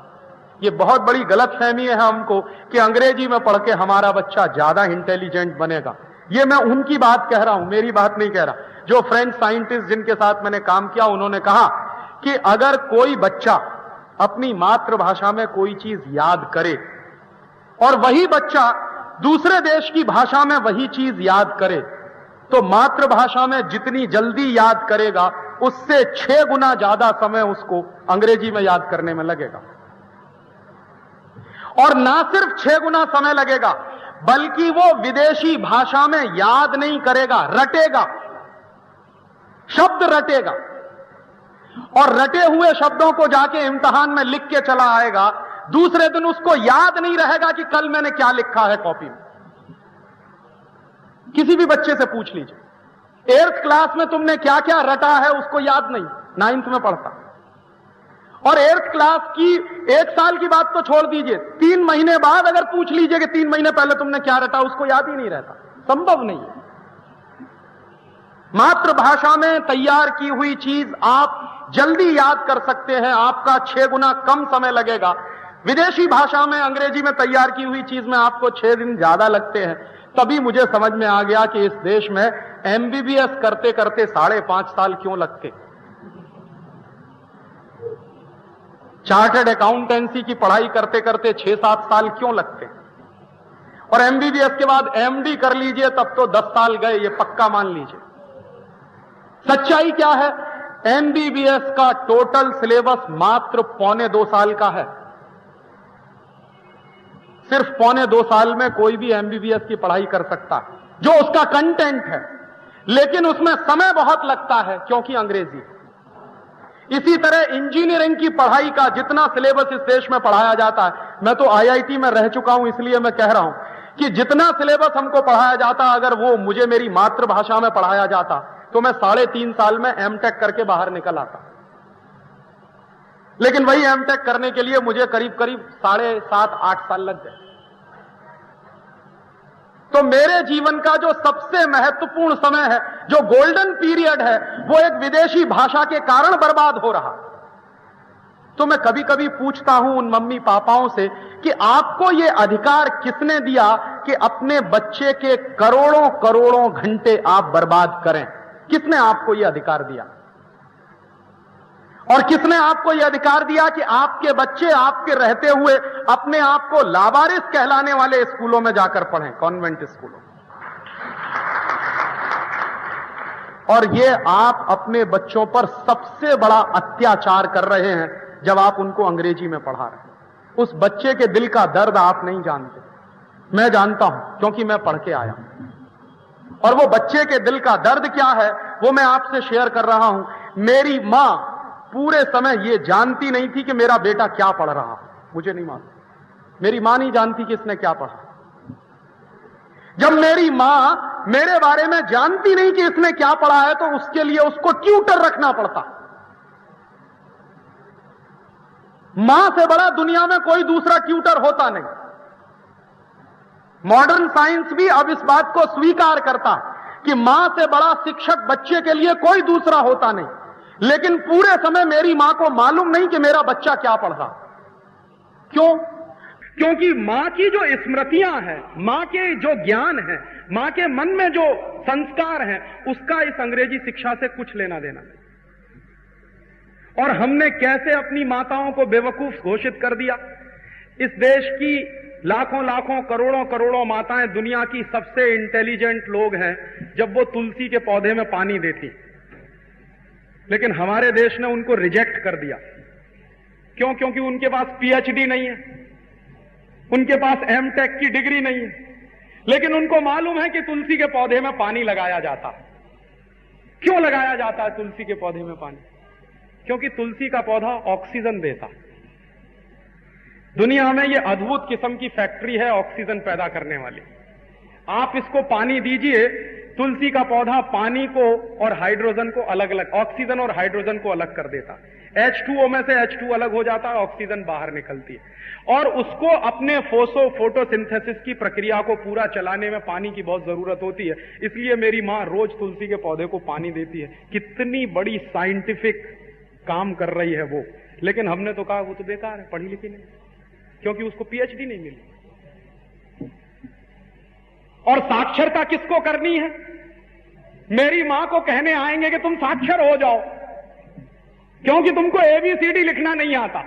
ये बहुत बड़ी गलतफहमी है हमको कि अंग्रेजी में पढ़ के हमारा बच्चा ज्यादा इंटेलिजेंट बनेगा। ये मैं उनकी बात कह रहा हूं, मेरी बात नहीं कह रहा। जो फ्रेंच साइंटिस्ट जिनके साथ मैंने काम किया उन्होंने कहा कि अगर कोई बच्चा अपनी मातृभाषा में कोई चीज याद करे और वही बच्चा दूसरे देश की भाषा में वही चीज याद करे तो मातृभाषा में जितनी जल्दी याद करेगा उससे 6 गुना ज्यादा समय उसको अंग्रेजी में याद करने में लगेगा। और ना सिर्फ 6 गुना समय लगेगा बल्कि वो विदेशी भाषा में याद नहीं करेगा, रटेगा, शब्द रटेगा। और रटे हुए शब्दों को जाके इम्तिहान में लिख के चला आएगा। दूसरे दिन उसको याद नहीं रहेगा कि कल मैंने क्या लिखा है कॉपी में। किसी भी बच्चे से पूछ लीजिए 8th क्लास में तुमने क्या क्या रटा है, उसको याद नहीं, 9th में पढ़ता। और 8th क्लास की 1 साल की बात तो छोड़ दीजिए, 3 महीने बाद अगर पूछ लीजिए कि 3 महीने पहले तुमने क्या रटा, उसको याद ही नहीं रहता। संभव नहीं है। मातृभाषा में तैयार की हुई चीज आप जल्दी याद कर सकते हैं, आपका 6 गुना कम समय लगेगा। विदेशी भाषा में, अंग्रेजी में तैयार की हुई चीज में आपको 6 दिन ज्यादा लगते हैं। तभी मुझे समझ में आ गया कि इस देश में एमबीबीएस करते करते 5.5 साल क्यों लगते, चार्टर्ड अकाउंटेंसी की पढ़ाई करते करते 6-7 साल क्यों लगते, और एमबीबीएस के बाद एमडी कर लीजिए तब तो 10 साल गए, ये पक्का मान लीजिए। सच्चाई क्या है? एमबीबीएस का टोटल सिलेबस मात्र 1.25 साल का है। सिर्फ 1.25 साल में कोई भी एमबीबीएस की पढ़ाई कर सकता है, जो उसका कंटेंट है, लेकिन उसमें समय बहुत लगता है क्योंकि अंग्रेजी। इसी तरह इंजीनियरिंग की पढ़ाई का जितना सिलेबस इस देश में पढ़ाया जाता है, मैं तो आईआईटी में रह चुका हूं इसलिए मैं कह रहा हूं कि जितना सिलेबस हमको पढ़ाया जाता, अगर वो मुझे मेरी मातृभाषा में पढ़ाया जाता तो मैं 3.5 साल में एमटेक करके बाहर निकल आता। लेकिन वही एमटेक करने के लिए मुझे करीब 7.5-8 साल लग गए। तो मेरे जीवन का जो सबसे महत्वपूर्ण समय है, जो गोल्डन पीरियड है, वो एक विदेशी भाषा के कारण बर्बाद हो रहा। तो मैं कभी कभी पूछता हूं उन मम्मी पापाओं से कि आपको ये अधिकार किसने दिया कि अपने बच्चे के करोड़ों करोड़ों घंटे आप बर्बाद करें? किसने आपको ये अधिकार दिया? और किसने आपको यह अधिकार दिया कि आपके बच्चे आपके रहते हुए अपने आप को लावारिस कहलाने वाले स्कूलों में जाकर पढ़ें, कॉन्वेंट स्कूलों? और ये आप अपने बच्चों पर सबसे बड़ा अत्याचार कर रहे हैं जब आप उनको अंग्रेजी में पढ़ा रहे हैं। उस बच्चे के दिल का दर्द आप नहीं जानते, मैं जानता हूं, क्योंकि मैं पढ़ के आया हूं। और वो बच्चे के दिल का दर्द क्या है वो मैं आपसे शेयर कर रहा हूं। मेरी मां पूरे समय ये जानती नहीं थी कि मेरा बेटा क्या पढ़ रहा, मुझे नहीं मालूम। मेरी मां नहीं जानती कि इसने क्या पढ़ा। जब मेरी मां मेरे बारे में जानती नहीं कि इसने क्या पढ़ा है, तो उसके लिए उसको ट्यूटर रखना पड़ता। मां से बड़ा दुनिया में कोई दूसरा ट्यूटर होता नहीं। मॉडर्न साइंस भी अब इस बात को स्वीकार करता कि मां से बड़ा शिक्षक बच्चे के लिए कोई दूसरा होता नहीं। लेकिन पूरे समय मेरी मां को मालूम नहीं कि मेरा बच्चा क्या पढ़ रहा। क्यों? क्योंकि मां की जो स्मृतियां हैं, मां के जो ज्ञान है, मां के मन में जो संस्कार है, उसका इस अंग्रेजी शिक्षा से कुछ लेना देना नहीं। और हमने कैसे अपनी माताओं को बेवकूफ घोषित कर दिया। इस देश की लाखों लाखों करोड़ों करोड़ों माताएं दुनिया की सबसे इंटेलिजेंट लोग हैं जब वो तुलसी के पौधे में पानी देती, लेकिन हमारे देश ने उनको रिजेक्ट कर दिया। क्यों? क्योंकि उनके पास पीएचडी नहीं है, उनके पास एमटेक की डिग्री नहीं है, लेकिन उनको मालूम है कि तुलसी के पौधे में पानी लगाया जाता। क्यों लगाया जाता है तुलसी के पौधे में पानी? क्योंकि तुलसी का पौधा ऑक्सीजन देता। दुनिया में यह अद्भुत किस्म की फैक्ट्री है ऑक्सीजन पैदा करने वाली। आप इसको पानी दीजिए, तुलसी का पौधा पानी को और हाइड्रोजन को अलग अलग, ऑक्सीजन और हाइड्रोजन को अलग कर देता। H2O में से H2 अलग हो जाता है, ऑक्सीजन बाहर निकलती है। और उसको अपने फोटोसिंथेसिस की प्रक्रिया को पूरा चलाने में पानी की बहुत जरूरत होती है। इसलिए मेरी मां रोज तुलसी के पौधे को पानी देती है। कितनी बड़ी साइंटिफिक काम कर रही है वो। लेकिन हमने तो कहा वो तो बेकार है, पढ़ी लिखी नहीं, क्योंकि उसको पीएचडी नहीं मिली। और साक्षरता किसको करनी है? मेरी मां को कहने आएंगे कि तुम साक्षर हो जाओ, क्योंकि तुमको एबीसीडी लिखना नहीं आता।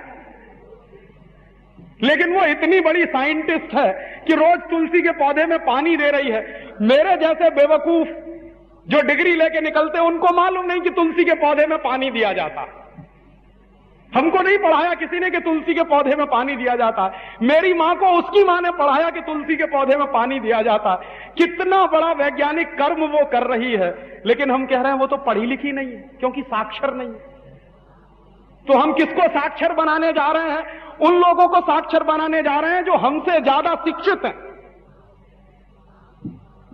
लेकिन वो इतनी बड़ी साइंटिस्ट है कि रोज तुलसी के पौधे में पानी दे रही है। मेरे जैसे बेवकूफ जो डिग्री लेके निकलते हैं, उनको मालूम नहीं कि तुलसी के पौधे में पानी दिया जाता। हमको नहीं पढ़ाया किसी ने कि तुलसी के पौधे में पानी दिया जाता है। मेरी मां को उसकी मां ने पढ़ाया कि तुलसी के पौधे में पानी दिया जाता है। कितना बड़ा वैज्ञानिक कर्म वो कर रही है, लेकिन हम कह रहे हैं वो तो पढ़ी लिखी नहीं है, क्योंकि साक्षर नहीं है। तो हम किसको साक्षर बनाने जा रहे हैं? उन लोगों को साक्षर बनाने जा रहे हैं जो हमसे ज्यादा शिक्षित हैं।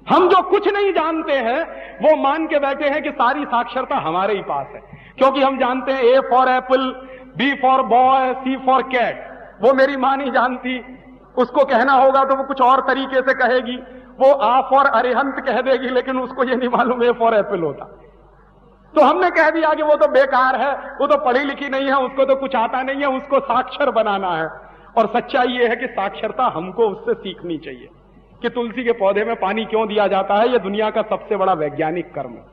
हम जो कुछ नहीं जानते हैं वो मान के बैठे हैं कि सारी साक्षरता हमारे ही पास है, क्योंकि हम जानते हैं A for apple, B for boy, C for cat. वो मेरी मां नहीं जानती। उसको कहना होगा तो वो कुछ और तरीके से कहेगी। वो आ फॉर अरिहंत कह देगी, लेकिन उसको ये नहीं मालूम ए फॉर एप्पल होता। तो हमने कह दिया कि वो तो बेकार है, वो तो पढ़ी लिखी नहीं है, उसको तो कुछ आता नहीं है, उसको साक्षर बनाना है। और सच्चाई ये है कि साक्षरता हमको उससे सीखनी चाहिए कि तुलसी के पौधे में पानी क्यों दिया जाता है। यह दुनिया का सबसे बड़ा वैज्ञानिक कर्म है।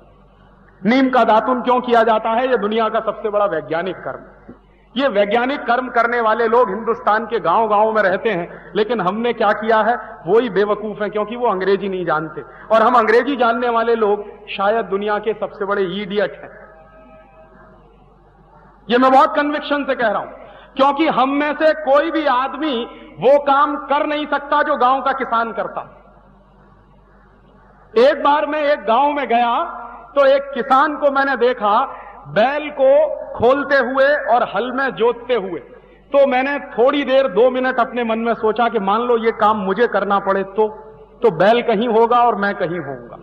नीम का दातुन क्यों किया जाता है? यह दुनिया का सबसे बड़ा वैज्ञानिक कर्म है। ये वैज्ञानिक कर्म करने वाले लोग हिंदुस्तान के गांव गांव में रहते हैं, लेकिन हमने क्या किया है? वो ही बेवकूफ हैं, क्योंकि वो अंग्रेजी नहीं जानते। और हम अंग्रेजी जानने वाले लोग शायद दुनिया के सबसे बड़े इडियट हैं। ये मैं बहुत कन्विक्शन से कह रहा हूं, क्योंकि हम में से कोई भी आदमी वो काम कर नहीं सकता जो गांव का किसान करता। एक बार मैं एक गांव में गया तो एक किसान को मैंने देखा बैल को खोलते हुए और हल में जोतते हुए। तो मैंने थोड़ी देर 2 मिनट अपने मन में सोचा कि मान लो ये काम मुझे करना पड़े तो बैल कहीं होगा और मैं कहीं होऊंगा।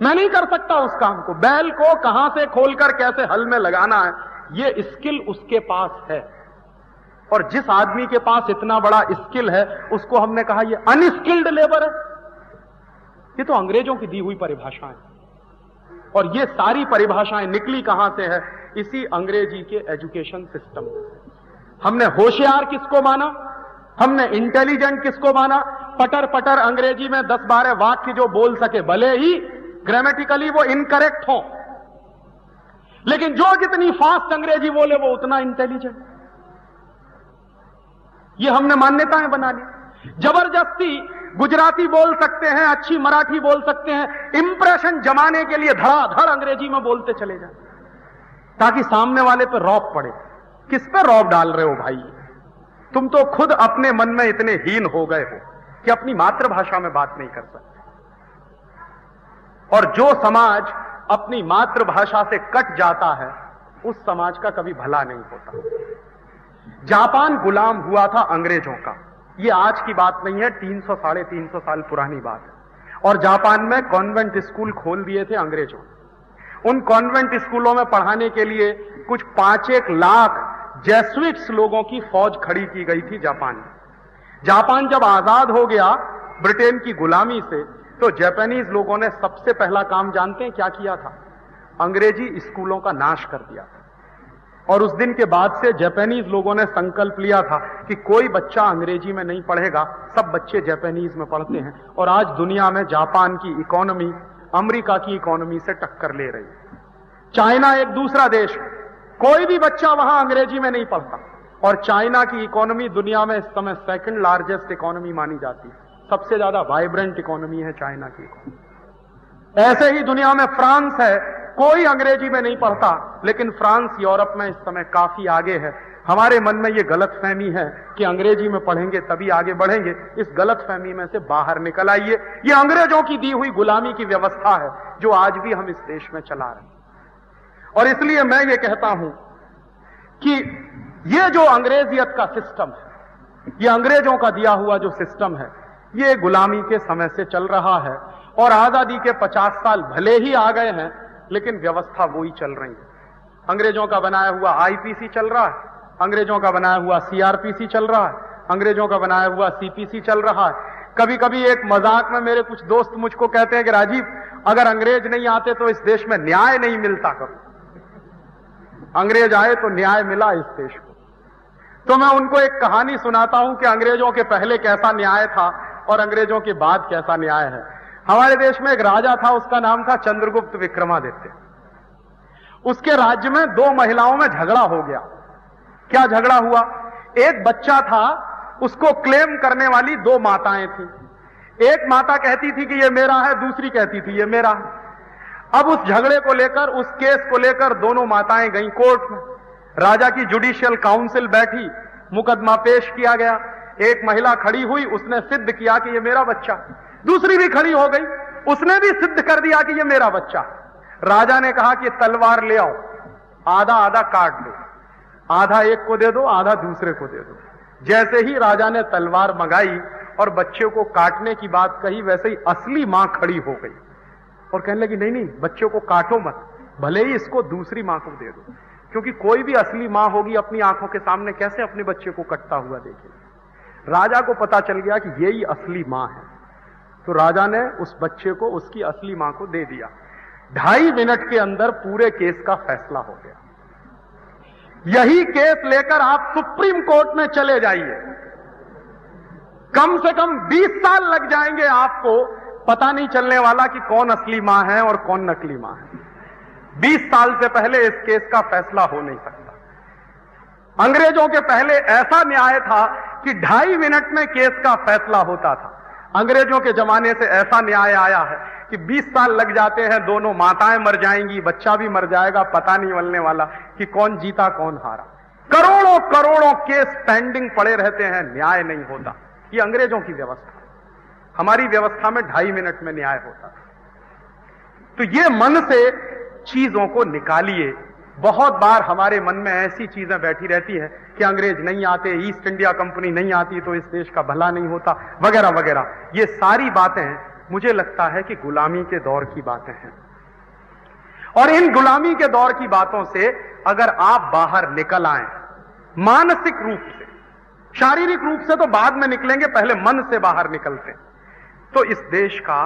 मैं नहीं कर सकता उस काम को। बैल को कहां से खोलकर कैसे हल में लगाना है, ये स्किल उसके पास है। और जिस आदमी के पास इतना बड़ा स्किल है, उसको हमने कहा ये अनस्किल्ड लेबर है। ये तो अंग्रेजों की दी हुई परिभाषाएं, और ये सारी परिभाषाएं निकली कहां से है? इसी अंग्रेजी के एजुकेशन सिस्टम से। हमने होशियार किसको माना, हमने इंटेलिजेंट किसको माना? पटर पटर अंग्रेजी में 10-12 वाक्य जो बोल सके, भले ही ग्रामेटिकली वो इनकरेक्ट हो, लेकिन जो जितनी फास्ट अंग्रेजी बोले वो उतना इंटेलिजेंट। ये हमने मान्यताएं बना ली। जबरदस्ती गुजराती बोल सकते हैं, अच्छी मराठी बोल सकते हैं, इंप्रेशन जमाने के लिए धड़ाधड़ अंग्रेजी में बोलते चले जाए ताकि सामने वाले पे रौब पड़े। किस पे रौब डाल रहे हो भाई? तुम तो खुद अपने मन में इतने हीन हो गए हो कि अपनी मातृभाषा में बात नहीं कर सकते। और जो समाज अपनी मातृभाषा से कट जाता है उस समाज का कभी भला नहीं होता। जापान गुलाम हुआ था अंग्रेजों का, ये आज की बात नहीं है, 300-350 साल पुरानी बात है। और जापान में कॉन्वेंट स्कूल खोल दिए थे अंग्रेजों। उन कॉन्वेंट स्कूलों में पढ़ाने के लिए कुछ 5-1 लाख जेसुइट्स लोगों की फौज खड़ी की गई थी जापान में। जापान जब आजाद हो गया ब्रिटेन की गुलामी से, तो जापानीज लोगों ने सबसे पहला काम जानते हैं क्या किया था? अंग्रेजी स्कूलों का नाश कर दिया था। और उस दिन के बाद से जापानीज लोगों ने संकल्प लिया था कि कोई बच्चा अंग्रेजी में नहीं पढ़ेगा, सब बच्चे जापानीज में पढ़ते हैं। और आज दुनिया में जापान की इकोनॉमी अमेरिका की इकोनॉमी से टक्कर ले रही है। चाइना एक दूसरा देश है, कोई भी बच्चा वहां अंग्रेजी में नहीं पढ़ता। और चाइना की इकोनॉमी दुनिया में इस समय 2nd लार्जेस्ट इकोनॉमी मानी जाती है। सबसे ज्यादा वाइब्रेंट इकोनॉमी है चाइना की इकोनॉमी। ऐसे ही दुनिया में फ्रांस है, कोई अंग्रेजी में नहीं पढ़ता, लेकिन फ्रांस यूरोप में इस समय काफी आगे है। हमारे मन में यह गलतफहमी है कि अंग्रेजी में पढ़ेंगे तभी आगे बढ़ेंगे। इस गलतफहमी में से बाहर निकल आइए। यह अंग्रेजों की दी हुई गुलामी की व्यवस्था है जो आज भी हम इस देश में चला रहे हैं। और इसलिए मैं ये कहता हूं कि ये जो अंग्रेजियत का सिस्टम है, ये अंग्रेजों का दिया हुआ जो सिस्टम है, ये गुलामी के समय से चल रहा है। और आजादी के 50 साल भले ही आ गए हैं, लेकिन व्यवस्था वही चल रही है। अंग्रेजों का बनाया हुआ आईपीसी चल रहा है, अंग्रेजों का बनाया हुआ सीआरपीसी चल रहा है, अंग्रेजों का बनाया हुआ सीपीसी चल रहा है। कभी कभी एक मजाक में मेरे कुछ दोस्त मुझको कहते हैं कि राजीव, अगर अंग्रेज नहीं आते तो इस देश में न्याय नहीं मिलता। कभी अंग्रेज आए तो न्याय मिला इस देश को। तो मैं उनको एक कहानी सुनाता हूं कि अंग्रेजों के पहले कैसा न्याय था और अंग्रेजों के बाद कैसा न्याय है। हमारे देश में एक राजा था, उसका नाम था चंद्रगुप्त विक्रमादित्य। उसके राज्य में 2 महिलाओं में झगड़ा हो गया। क्या झगड़ा हुआ? एक बच्चा था, उसको क्लेम करने वाली 2 माताएं थी। एक माता कहती थी कि ये मेरा है, दूसरी कहती थी ये मेरा है। अब उस झगड़े को लेकर, उस केस को लेकर दोनों माताएं गई कोर्ट में। राजा की जुडिशियल काउंसिल बैठी, मुकदमा पेश किया गया। एक महिला खड़ी हुई, उसने सिद्ध किया कि ये मेरा बच्चा। दूसरी भी खड़ी हो गई, उसने भी सिद्ध कर दिया कि ये मेरा बच्चा। राजा ने कहा कि तलवार ले आओ, आधा आधा काट दो, आधा एक को दे दो, आधा दूसरे को दे दो। जैसे ही राजा ने तलवार मंगाई और बच्चे को काटने की बात कही, वैसे ही असली मां खड़ी हो गई और कहने लगी नहीं नहीं, बच्चे को काटो मत, भले ही इसको दूसरी मां को दे दो। क्योंकि कोई भी असली मां होगी अपनी आंखों के सामने कैसे अपने बच्चे को कटता हुआ देखेगी। राजा को पता चल गया कि यही असली मां है, तो राजा ने उस बच्चे को उसकी असली मां को दे दिया। 2.5 मिनट के अंदर पूरे केस का फैसला हो गया। यही केस लेकर आप सुप्रीम कोर्ट में चले जाइए, कम से कम 20 साल लग जाएंगे आपको, पता नहीं चलने वाला कि कौन असली मां है और कौन नकली मां है। 20 साल से पहले इस केस का फैसला हो नहीं सकता। अंग्रेजों के पहले ऐसा न्याय था कि 2.5 मिनट में केस का फैसला होता था। अंग्रेजों के जमाने से ऐसा न्याय आया है कि 20 साल लग जाते हैं, दोनों माताएं मर जाएंगी, बच्चा भी मर जाएगा, पता नहीं चलने वाला कि कौन जीता कौन हारा। करोड़ों करोड़ों केस पेंडिंग पड़े रहते हैं, न्याय नहीं होता। ये अंग्रेजों की व्यवस्था। हमारी व्यवस्था में 2.5 मिनट में न्याय होता। तो ये मन से चीजों को निकालिए। बहुत बार हमारे मन में ऐसी चीजें बैठी रहती है कि अंग्रेज नहीं आते, ईस्ट इंडिया कंपनी नहीं आती तो इस देश का भला नहीं होता, वगैरह वगैरह। ये सारी बातें मुझे लगता है कि गुलामी के दौर की बातें हैं। और इन गुलामी के दौर की बातों से अगर आप बाहर निकल आए मानसिक रूप से, शारीरिक रूप से तो बाद में निकलेंगे, पहले मन से बाहर निकलते, तो इस देश का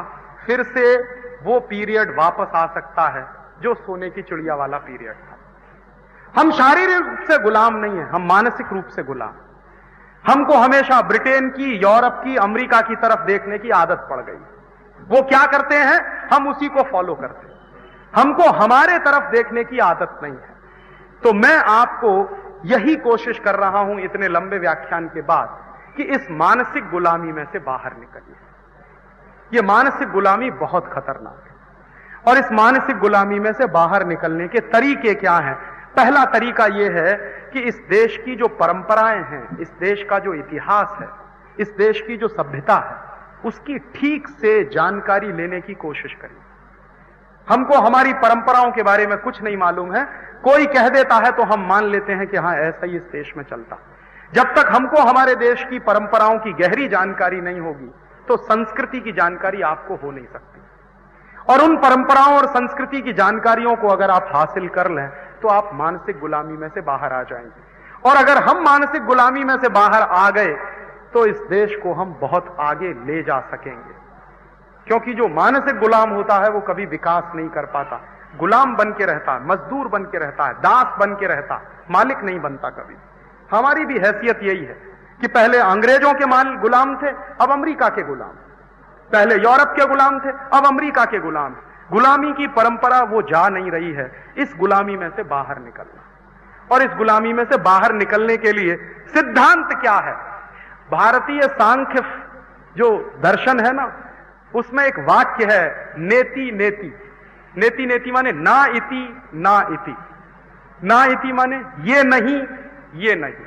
फिर से वो पीरियड वापस आ सकता है जो सोने की चिड़िया वाला पीरियड था। हम शारीरिक रूप से गुलाम नहीं है, हम मानसिक रूप से गुलाम। हमको हमेशा ब्रिटेन की, यूरोप की, अमेरिका की तरफ देखने की आदत पड़ गई। वो क्या करते हैं, हम उसी को फॉलो करते हैं। हमको हमारे तरफ देखने की आदत नहीं है। तो मैं आपको यही कोशिश कर रहा हूं इतने लंबे व्याख्यान के बाद कि इस मानसिक गुलामी में से बाहर निकलिए। ये मानसिक गुलामी बहुत खतरनाक है और इस मानसिक गुलामी में से बाहर निकलने के तरीके क्या हैं? पहला तरीका यह है कि इस देश की जो परंपराएं हैं, इस देश का जो इतिहास है, इस देश की जो सभ्यता है, उसकी ठीक से जानकारी लेने की कोशिश करिए। हमको हमारी परंपराओं के बारे में कुछ नहीं मालूम है, कोई कह देता है तो हम मान लेते हैं कि हां ऐसा ही इस देश में चलता। जब तक हमको हमारे देश की परंपराओं की गहरी जानकारी नहीं होगी तो संस्कृति की जानकारी आपको हो नहीं सकती। और उन परंपराओं और संस्कृति की जानकारियों को अगर आप हासिल कर लें तो आप मानसिक गुलामी में से बाहर आ जाएंगे। और अगर हम मानसिक गुलामी में से बाहर आ गए तो इस देश को हम बहुत आगे ले जा सकेंगे। क्योंकि जो मानसिक गुलाम होता है वो कभी विकास नहीं कर पाता, गुलाम बन के रहता है, मजदूर बन के रहता है, दास बन के रहता है, मालिक नहीं बनता कभी। हमारी भी हैसियत यही है कि पहले अंग्रेजों के गुलाम थे, अब अमेरिका के गुलाम, पहले यूरोप के गुलाम थे, अब अमेरिका के गुलाम। गुलामी की परंपरा वो जा नहीं रही है। इस गुलामी में से बाहर निकलना, और इस गुलामी में से बाहर निकलने के लिए सिद्धांत क्या है? भारतीय सांख्य जो दर्शन है ना, उसमें एक वाक्य है, नेति नेति। नेति नेति माने ना इति ना इति। ना इति माने ये नहीं ये नहीं।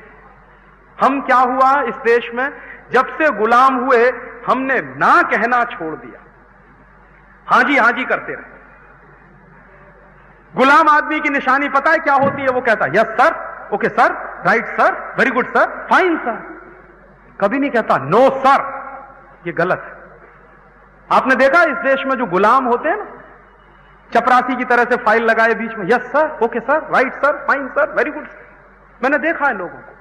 हम क्या हुआ इस देश में, जब से गुलाम हुए हमने ना कहना छोड़ दिया, हां जी करते रहे। गुलाम आदमी की निशानी पता है क्या होती है? वो कहता है yes sir, okay sir, right sir, very good sir, fine sir. कभी नहीं कहता नो सर, ये गलत है। आपने देखा इस देश में जो गुलाम होते हैं ना, चपरासी की तरह से फाइल लगाए बीच में, yes sir, okay sir, right sir, fine sir, very good sir. मैंने देखा है लोगों को।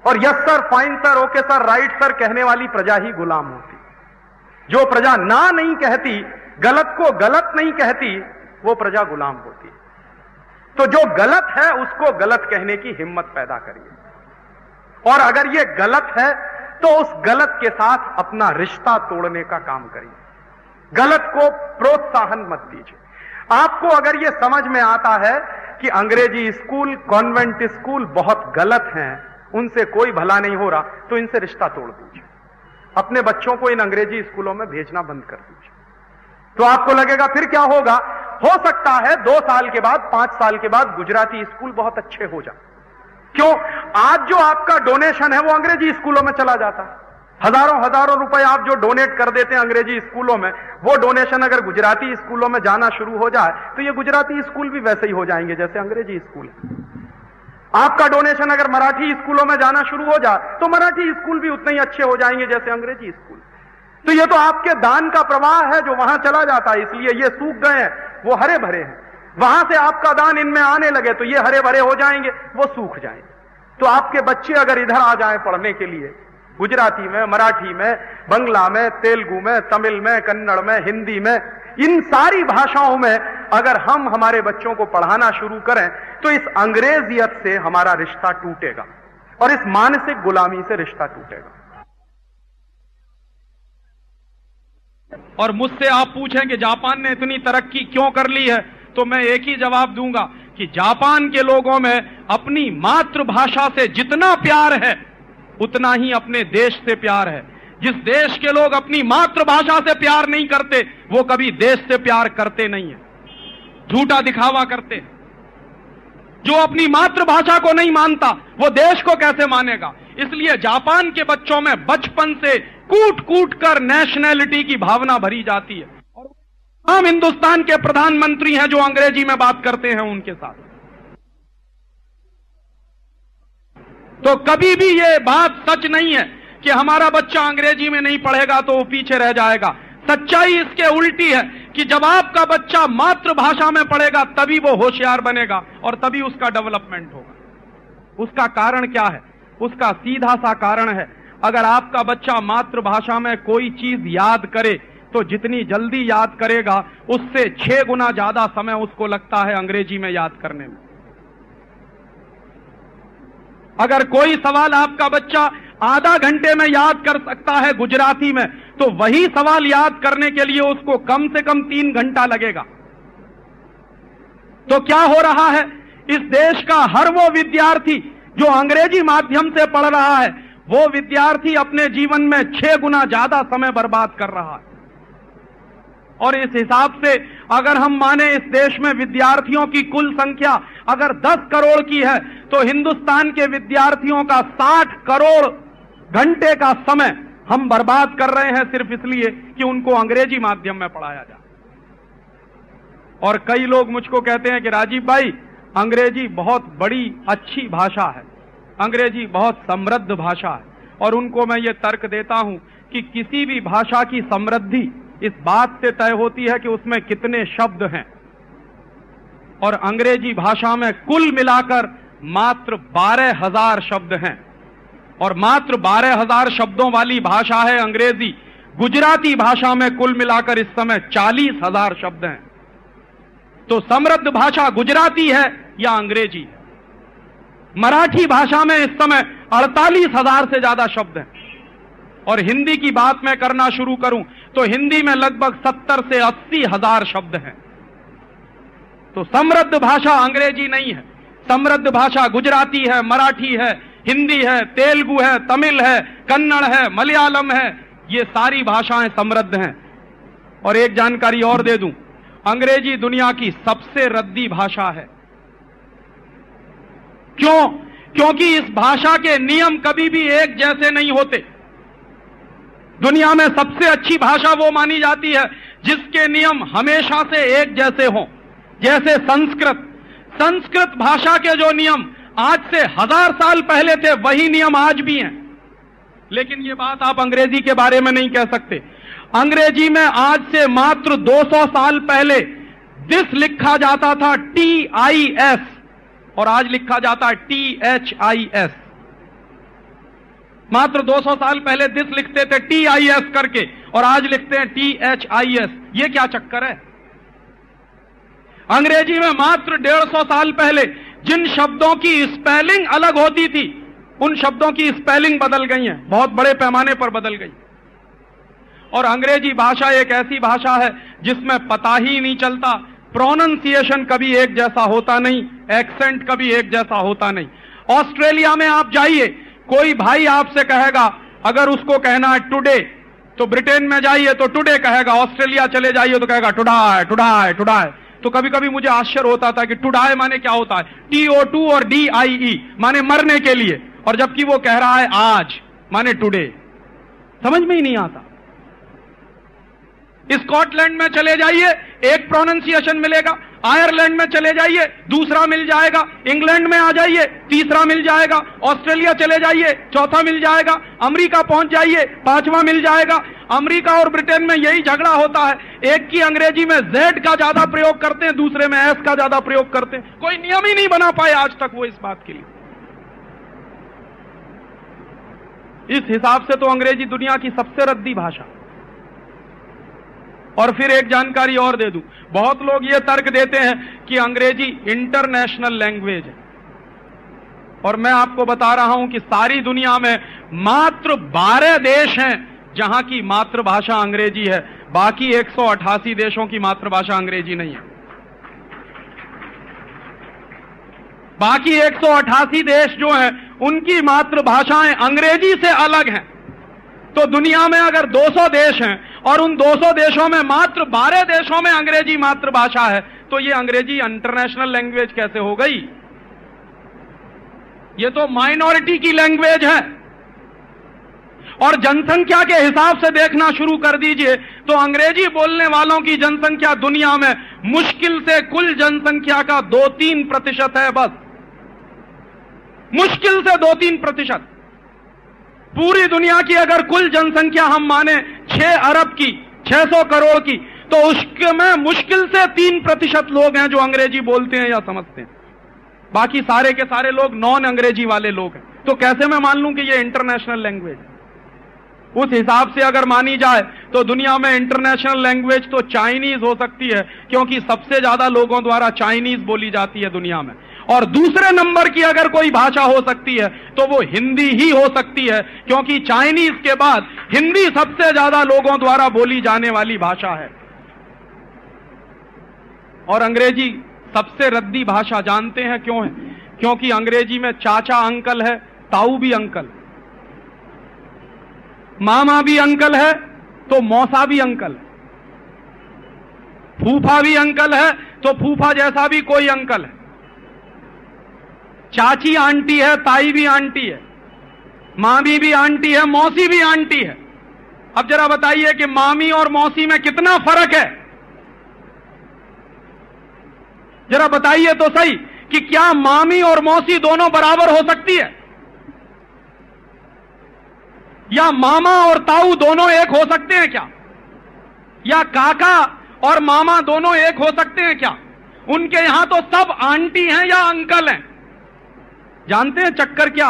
और yes sir, fine sir, okay sir, right sir कहने वाली प्रजा ही गुलाम होती। जो प्रजा ना नहीं कहती, गलत को गलत नहीं कहती, वो प्रजा गुलाम होती। तो जो गलत है उसको गलत कहने की हिम्मत पैदा करिए। और अगर ये गलत है तो उस गलत के साथ अपना रिश्ता तोड़ने का काम करिए। गलत को प्रोत्साहन मत दीजिए। आपको अगर यह समझ में आता है कि अंग्रेजी स्कूल, कॉन्वेंट स्कूल बहुत गलत हैं, उनसे कोई भला नहीं हो रहा, तो इनसे रिश्ता तोड़ दीजिए। अपने बच्चों को इन अंग्रेजी स्कूलों में भेजना बंद कर दीजिए। तो आपको लगेगा फिर क्या होगा? हो सकता है 2 साल के बाद, 5 साल के बाद गुजराती स्कूल बहुत अच्छे हो जाए। क्यों? आज जो आपका डोनेशन है वो अंग्रेजी स्कूलों में चला जाता है। हजारों रुपए आप जो डोनेट कर देते हैं अंग्रेजी स्कूलों में, वो डोनेशन अगर गुजराती स्कूलों में जाना शुरू हो जाए तो ये गुजराती स्कूल भी वैसे ही हो जाएंगे जैसे अंग्रेजी स्कूल है। आपका डोनेशन अगर मराठी स्कूलों में जाना शुरू हो जाए तो मराठी स्कूल भी उतने ही अच्छे हो जाएंगे जैसे अंग्रेजी स्कूल। तो ये तो आपके दान का प्रवाह है जो वहां चला जाता है, इसलिए ये सूख गए हैं, वो हरे भरे हैं। वहां से आपका दान इनमें आने लगे तो ये हरे भरे हो जाएंगे, वो सूख जाएंगे। तो आपके बच्चे अगर इधर आ जाएं पढ़ने के लिए, गुजराती में, मराठी में, बंगला में, तेलुगु में, तमिल में, कन्नड़ में, हिंदी में, इन सारी भाषाओं में अगर हम हमारे बच्चों को पढ़ाना शुरू करें तो इस अंग्रेजियत से हमारा रिश्ता टूटेगा और इस मानसिक गुलामी से रिश्ता टूटेगा। और मुझसे आप पूछेंगे जापान ने इतनी तरक्की क्यों कर ली है, तो मैं एक ही जवाब दूंगा कि जापान के लोगों में अपनी मातृभाषा से जितना प्यार है उतना ही अपने देश से प्यार है। जिस देश के लोग अपनी मातृभाषा से प्यार नहीं करते वो कभी देश से प्यार करते नहीं है, झूठा दिखावा करते हैं। जो अपनी मातृभाषा को नहीं मानता वो देश को कैसे मानेगा? इसलिए जापान के बच्चों में बचपन से कूट कूट कर नेशनैलिटी की भावना भरी जाती है। और हम हिंदुस्तान के प्रधानमंत्री हैं जो अंग्रेजी में बात करते हैं उनके साथ। तो कभी भी ये बात सच नहीं है कि हमारा बच्चा अंग्रेजी में नहीं पढ़ेगा तो वो पीछे रह जाएगा। सच्चाई इसके उल्टी है कि जब आपका बच्चा मातृभाषा में पढ़ेगा तभी वो होशियार बनेगा और तभी उसका डेवलपमेंट होगा। उसका कारण क्या है? उसका सीधा सा कारण है अगर आपका बच्चा मातृभाषा में कोई चीज याद करे तो जितनी जल्दी याद करेगा उससे 6 गुना ज्यादा समय उसको लगता है अंग्रेजी में याद करने में। अगर कोई सवाल आपका बच्चा आधा घंटे में याद कर सकता है गुजराती में, तो वही सवाल याद करने के लिए उसको कम से कम 3 घंटा लगेगा। तो क्या हो रहा है, इस देश का हर वो विद्यार्थी जो अंग्रेजी माध्यम से पढ़ रहा है, वो विद्यार्थी अपने जीवन में 6 गुना ज्यादा समय बर्बाद कर रहा है। और इस हिसाब से अगर हम माने इस देश में विद्यार्थियों की कुल संख्या अगर 10 करोड़ की है, तो हिंदुस्तान के विद्यार्थियों का 60 करोड़ घंटे का समय हम बर्बाद कर रहे हैं सिर्फ इसलिए कि उनको अंग्रेजी माध्यम में पढ़ाया जाए। और कई लोग मुझको कहते हैं कि राजीव भाई, अंग्रेजी बहुत बड़ी अच्छी भाषा है, अंग्रेजी बहुत समृद्ध भाषा है। और उनको मैं ये तर्क देता हूं कि किसी भी भाषा की समृद्धि इस बात से तय होती है कि उसमें कितने शब्द हैं। और अंग्रेजी भाषा में कुल मिलाकर मात्र 12,000 शब्द हैं, और मात्र 12,000 शब्दों वाली भाषा है अंग्रेजी। गुजराती भाषा में कुल मिलाकर इस समय 40,000 शब्द हैं। तो समृद्ध भाषा गुजराती है या अंग्रेजी है? मराठी भाषा में इस समय 48,000 से ज्यादा शब्द हैं। और हिंदी की बात मैं करना शुरू करूं तो हिंदी में लगभग 70 से 80,000 शब्द हैं। तो समृद्ध भाषा अंग्रेजी नहीं है, समृद्ध भाषा गुजराती है, मराठी है, हिंदी है, तेलुगु है, तमिल है, कन्नड़ है, मलयालम है। ये सारी भाषाएं समृद्ध हैं। और एक जानकारी और दे दूं, अंग्रेजी दुनिया की सबसे रद्दी भाषा है। क्यों? क्योंकि इस भाषा के नियम कभी भी एक जैसे नहीं होते। दुनिया में सबसे अच्छी भाषा वो मानी जाती है जिसके नियम हमेशा से एक जैसे हों। जैसे संस्कृत भाषा के जो नियम आज से 1000 साल पहले थे, वही नियम आज भी हैं। लेकिन ये बात आप अंग्रेजी के बारे में नहीं कह सकते। अंग्रेजी में आज से मात्र 200 साल पहले दिस लिखा जाता था TIS, और आज लिखा जाता है THIS। मात्र 200 साल पहले दिस लिखते थे TIS करके, और आज लिखते हैं THIS। ये क्या चक्कर है? अंग्रेजी में मात्र 150 साल पहले जिन शब्दों की स्पेलिंग अलग होती थी, उन शब्दों की स्पेलिंग बदल गई है, बहुत बड़े पैमाने पर बदल गई। और अंग्रेजी भाषा एक ऐसी भाषा है जिसमें पता ही नहीं चलता, प्रोनंसिएशन कभी एक जैसा होता नहीं, एक्सेंट कभी एक जैसा होता नहीं। ऑस्ट्रेलिया में आप जाइए, कोई भाई आपसे कहेगा, अगर उसको कहना है टुडे, तो ब्रिटेन में जाइए तो टुडे कहेगा, ऑस्ट्रेलिया चले जाइए तो कहेगा टुडाय टुडाय टुडाय। तो कभी कभी मुझे आश्चर्य होता था कि टुडाय माने क्या होता है, TO2 और DIE माने मरने के लिए, और जबकि वो कह रहा है आज माने टुडे। समझ में ही नहीं आता। स्कॉटलैंड में चले जाइए एक प्रोनाउंसिएशन मिलेगा, आयरलैंड में चले जाइए दूसरा मिल जाएगा, इंग्लैंड में आ जाइए तीसरा मिल जाएगा, ऑस्ट्रेलिया चले जाइए चौथा मिल जाएगा, अमेरिका पहुंच जाइए पांचवा मिल जाएगा। अमेरिका और ब्रिटेन में यही झगड़ा होता है, एक की अंग्रेजी में Z का ज्यादा प्रयोग करते हैं, दूसरे में S का ज्यादा प्रयोग करते हैं। कोई नियम ही नहीं बना पाए आज तक वो इस बात के लिए। इस हिसाब से तो अंग्रेजी दुनिया की सबसे रद्दी भाषा। और फिर एक जानकारी और दे दूं, बहुत लोग ये तर्क देते हैं कि अंग्रेजी इंटरनेशनल लैंग्वेज है, और मैं आपको बता रहा हूं कि सारी दुनिया में मात्र 12 देश हैं जहां की मातृभाषा अंग्रेजी है, बाकी 188 देशों की मातृभाषा अंग्रेजी नहीं है। बाकी 188 देश जो हैं उनकी मातृभाषाएं अंग्रेजी से अलग हैं। तो दुनिया में अगर 200 देश हैं और उन 200 देशों में मात्र 12 देशों में अंग्रेजी मातृभाषा है, तो ये अंग्रेजी इंटरनेशनल लैंग्वेज कैसे हो गई? ये तो माइनॉरिटी की लैंग्वेज है। और जनसंख्या के हिसाब से देखना शुरू कर दीजिए तो अंग्रेजी बोलने वालों की जनसंख्या दुनिया में मुश्किल से कुल जनसंख्या का 2-3% है, बस मुश्किल से 2-3%। पूरी दुनिया की अगर कुल जनसंख्या हम माने 6 अरब की, 600 करोड़ की, तो उसमें मुश्किल से 3% लोग हैं जो अंग्रेजी बोलते हैं या समझते हैं। बाकी सारे के सारे लोग नॉन अंग्रेजी वाले लोग हैं। तो कैसे मैं मान लूं कि ये इंटरनेशनल लैंग्वेज है? उस हिसाब से अगर मानी जाए तो दुनिया में इंटरनेशनल लैंग्वेज तो चाइनीज हो सकती है, क्योंकि सबसे ज्यादा लोगों द्वारा चाइनीज बोली जाती है दुनिया में। और दूसरे नंबर की अगर कोई भाषा हो सकती है तो वो हिंदी ही हो सकती है, क्योंकि चाइनीज के बाद हिंदी सबसे ज्यादा लोगों द्वारा बोली जाने वाली भाषा है। और अंग्रेजी सबसे रद्दी भाषा जानते हैं क्यों है? क्योंकि अंग्रेजी में चाचा अंकल है, ताऊ भी अंकल, मामा भी अंकल है तो मौसा भी अंकल, फूफा भी अंकल है तो फूफा जैसा भी कोई अंकल है, चाची आंटी है, ताई भी आंटी है, मामी भी आंटी है, मौसी भी आंटी है। अब जरा बताइए कि मामी और मौसी में कितना फर्क है? जरा बताइए तो सही कि क्या मामी और मौसी दोनों बराबर हो सकती है? या मामा और ताऊ दोनों एक हो सकते हैं क्या? या काका और मामा दोनों एक हो सकते हैं क्या? उनके यहां तो सब आंटी हैं या अंकल हैं। जानते हैं चक्कर क्या?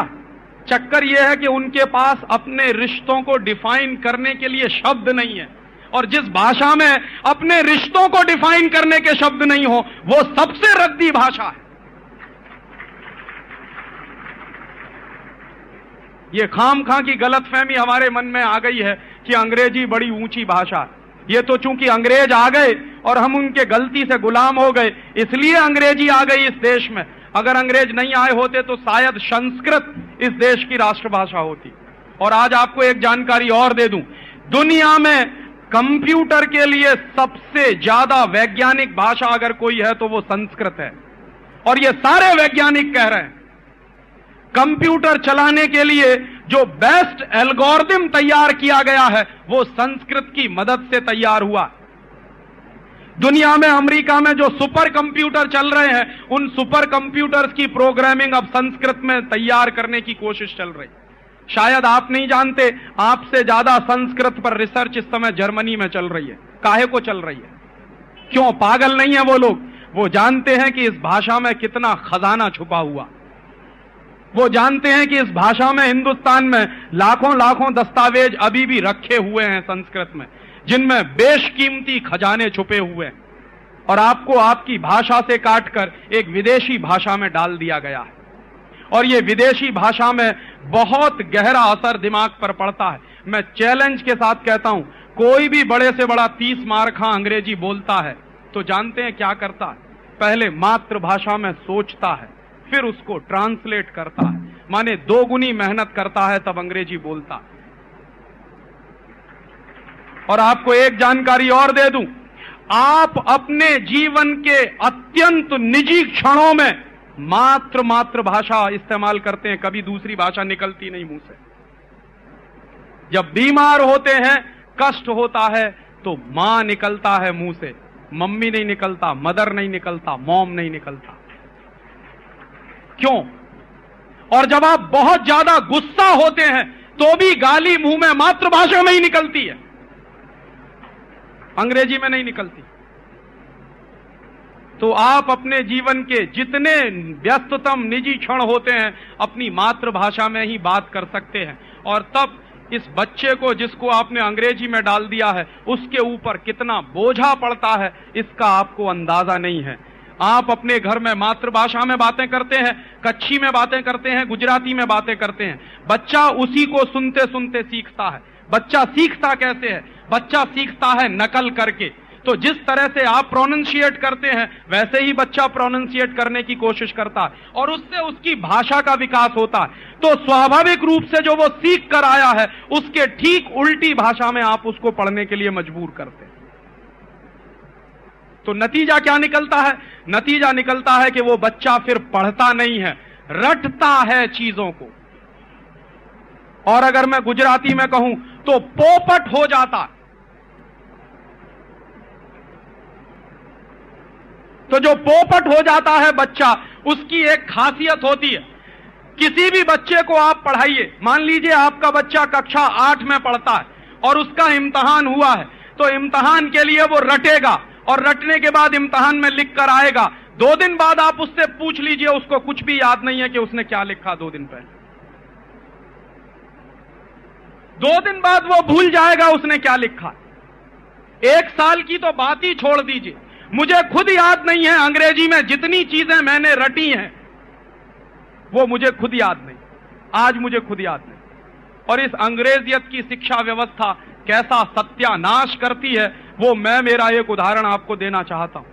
चक्कर यह है कि उनके पास अपने रिश्तों को डिफाइन करने के लिए शब्द नहीं है, और जिस भाषा में अपने रिश्तों को डिफाइन करने के शब्द नहीं हो वो सबसे रद्दी भाषा है। ये खामखा की गलतफहमी हमारे मन में आ गई है कि अंग्रेजी बड़ी ऊंची भाषा है। ये तो चूंकि अंग्रेज आ गए और हम उनके गलती से गुलाम हो गए, इसलिए अंग्रेजी आ गई इस देश में। अगर अंग्रेज नहीं आए होते तो शायद संस्कृत इस देश की राष्ट्रभाषा होती। और आज आपको एक जानकारी और दे दूं, दुनिया में कंप्यूटर के लिए सबसे ज्यादा वैज्ञानिक भाषा अगर कोई है तो वो संस्कृत है। और ये सारे वैज्ञानिक कह रहे हैं कंप्यूटर चलाने के लिए जो बेस्ट एल्गोरिथम तैयार किया गया है वो संस्कृत की मदद से तैयार हुआ। दुनिया में अमेरिका में जो सुपर कंप्यूटर चल रहे हैं उन सुपर कंप्यूटर्स की प्रोग्रामिंग अब संस्कृत में तैयार करने की कोशिश चल रही। शायद आप नहीं जानते, आपसे ज्यादा संस्कृत पर रिसर्च इस समय जर्मनी में चल रही है। काहे को चल रही है? क्यों? पागल नहीं है वो लोग। वो जानते हैं कि इस भाषा में कितना खजाना छुपा हुआ। वो जानते हैं कि इस भाषा में, हिंदुस्तान में लाखों लाखों दस्तावेज अभी भी रखे हुए हैं संस्कृत में, जिनमें बेशकीमती खजाने छुपे हुए हैं, और आपको आपकी भाषा से काटकर एक विदेशी भाषा में डाल दिया गया है। और ये विदेशी भाषा में बहुत गहरा असर दिमाग पर पड़ता है। मैं चैलेंज के साथ कहता हूं, कोई भी बड़े से बड़ा 30 मार्खा अंग्रेजी बोलता है तो जानते हैं क्या करता है? पहले मातृभाषा में सोचता है, फिर उसको ट्रांसलेट करता है, माने दोगुनी मेहनत करता है, तब अंग्रेजी बोलता है। और आपको एक जानकारी और दे दूं, आप अपने जीवन के अत्यंत निजी क्षणों में मातृभाषा इस्तेमाल करते हैं, कभी दूसरी भाषा निकलती नहीं मुंह से। जब बीमार होते हैं, कष्ट होता है, तो मां निकलता है मुंह से, मम्मी नहीं निकलता, मदर नहीं निकलता, मॉम नहीं निकलता। क्यों? और जब आप बहुत ज्यादा गुस्सा होते हैं तो भी गाली मुंह में मातृभाषा में ही निकलती है, अंग्रेजी में नहीं निकलती। तो आप अपने जीवन के जितने व्यस्ततम निजी क्षण होते हैं अपनी मातृभाषा में ही बात कर सकते हैं। और तब इस बच्चे को, जिसको आपने अंग्रेजी में डाल दिया है, उसके ऊपर कितना बोझा पड़ता है इसका आपको अंदाजा नहीं है। आप अपने घर में मातृभाषा में बातें करते हैं, कच्छी में बातें करते हैं, गुजराती में बातें करते हैं। बच्चा उसी को सुनते सुनते सीखता है। बच्चा सीखता कैसे है? बच्चा सीखता है नकल करके। तो जिस तरह से आप प्रोनाउंशिएट करते हैं वैसे ही बच्चा प्रोनाउंशिएट करने की कोशिश करता है, और उससे उसकी भाषा का विकास होता है। तो स्वाभाविक रूप से जो वो सीख कर आया है उसके ठीक उल्टी भाषा में आप उसको पढ़ने के लिए मजबूर करते हैं। तो नतीजा क्या निकलता है? नतीजा निकलता है कि वो बच्चा फिर पढ़ता नहीं है, रटता है चीजों को। और अगर मैं गुजराती में कहूं तो पोपट हो जाता है। तो जो पोपट हो जाता है बच्चा, उसकी एक खासियत होती है। किसी भी बच्चे को आप पढ़ाइए, मान लीजिए आपका बच्चा कक्षा 8 में पढ़ता है और उसका इम्तिहान हुआ है, तो इम्तिहान के लिए वो रटेगा और रटने के बाद इम्तिहान में लिख कर आएगा। 2 दिन बाद आप उससे पूछ लीजिए, उसको कुछ भी याद नहीं है कि उसने क्या लिखा 2 दिन पहले। 2 दिन बाद वो भूल जाएगा उसने क्या लिखा। 1 साल की तो बात ही छोड़ दीजिए, मुझे खुद याद नहीं है अंग्रेजी में जितनी चीजें मैंने रटी हैं, वो मुझे खुद याद नहीं, आज मुझे खुद याद नहीं। और इस अंग्रेजियत की शिक्षा व्यवस्था कैसा सत्यानाश करती है, वो मैं मेरा एक उदाहरण आपको देना चाहता हूं।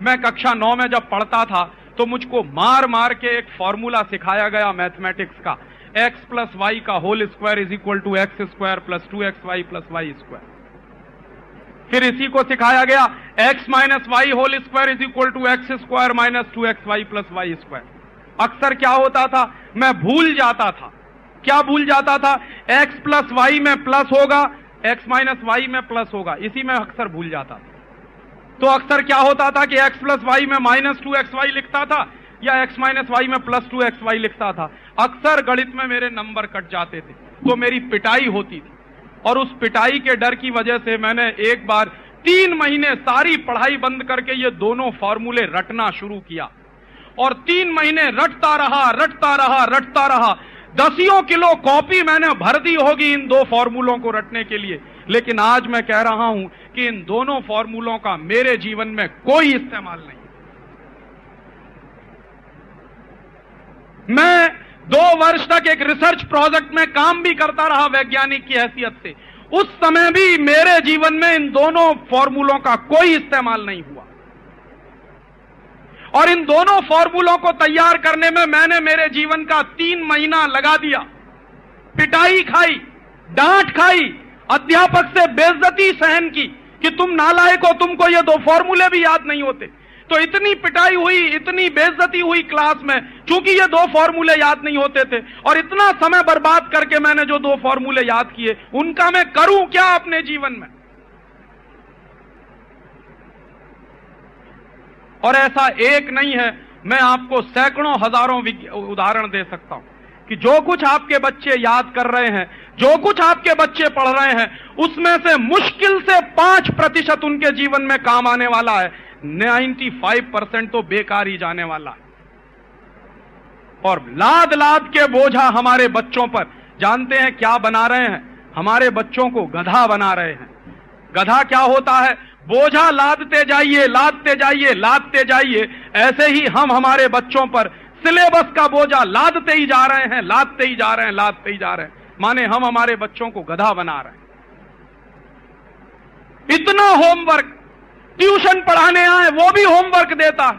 मैं कक्षा 9 में जब पढ़ता था तो मुझको मार मार के एक फॉर्मूला सिखाया गया मैथमेटिक्स का, x प्लस वाई का whole square is equal to X square plus 2xy plus Y square. फिर इसी को सिखाया गया x minus Y whole square is equal to X square minus 2xy plus Y square. अक्सर क्या होता था, मैं भूल जाता था। क्या भूल जाता था? x प्लस वाई में प्लस होगा, x माइनस वाई में प्लस होगा, इसी में अक्सर भूल जाता था। तो अक्सर क्या होता था कि x प्लस वाई में माइनस 2xy लिखता था या x माइनस वाई में प्लस 2xy लिखता था। अक्सर गणित में मेरे नंबर कट जाते थे, तो मेरी पिटाई होती थी। और उस पिटाई के डर की वजह से मैंने एक बार 3 महीने सारी पढ़ाई बंद करके ये दोनों फॉर्मूले रटना शुरू किया। और 3 महीने रटता रहा। 10 किलो कॉपी मैंने भर दी होगी इन 2 फॉर्मूलों को रटने के लिए। लेकिन आज मैं कह रहा हूं कि इन दोनों फॉर्मूलों का मेरे जीवन में कोई इस्तेमाल नहीं। मैं 2 वर्ष तक एक रिसर्च प्रोजेक्ट में काम भी करता रहा वैज्ञानिक की हैसियत से। उस समय भी मेरे जीवन में इन दोनों फॉर्मूलों का कोई इस्तेमाल नहीं हुआ। और इन दोनों फॉर्मूलों को तैयार करने में मैंने मेरे जीवन का 3 महीना लगा दिया। पिटाई खाई, डांट खाई, अध्यापक से बेइज्जती सहन की कि तुम नालायक हो, तुमको ये 2 फॉर्मूले भी याद नहीं होते। तो इतनी पिटाई हुई, इतनी बेइज्जती हुई क्लास में, चूंकि ये 2 फॉर्मूले याद नहीं होते थे। और इतना समय बर्बाद करके मैंने जो 2 फॉर्मूले याद किए, उनका मैं करूं क्या अपने जीवन में? और ऐसा एक नहीं है, मैं आपको सैकड़ों हजारों उदाहरण दे सकता हूं कि जो कुछ आपके बच्चे याद कर रहे हैं, जो कुछ आपके बच्चे पढ़ रहे हैं, उसमें से मुश्किल से 5% उनके जीवन में काम आने वाला है। 95% तो बेकार ही जाने वाला है। और लाद लाद के बोझा हमारे बच्चों पर, जानते हैं क्या बना रहे हैं? हमारे बच्चों को गधा बना रहे हैं। गधा क्या होता है? बोझा लादते जाइए, लादते जाइए, लादते जाइए। ऐसे ही हम हमारे बच्चों पर सिलेबस का बोझा लादते ही जा रहे हैं, लादते ही जा रहे हैं, लादते ही जा रहे हैं। माने हम हमारे बच्चों को गधा बना रहे हैं। इतना होमवर्क, ट्यूशन पढ़ाने आए वो भी होमवर्क देता है,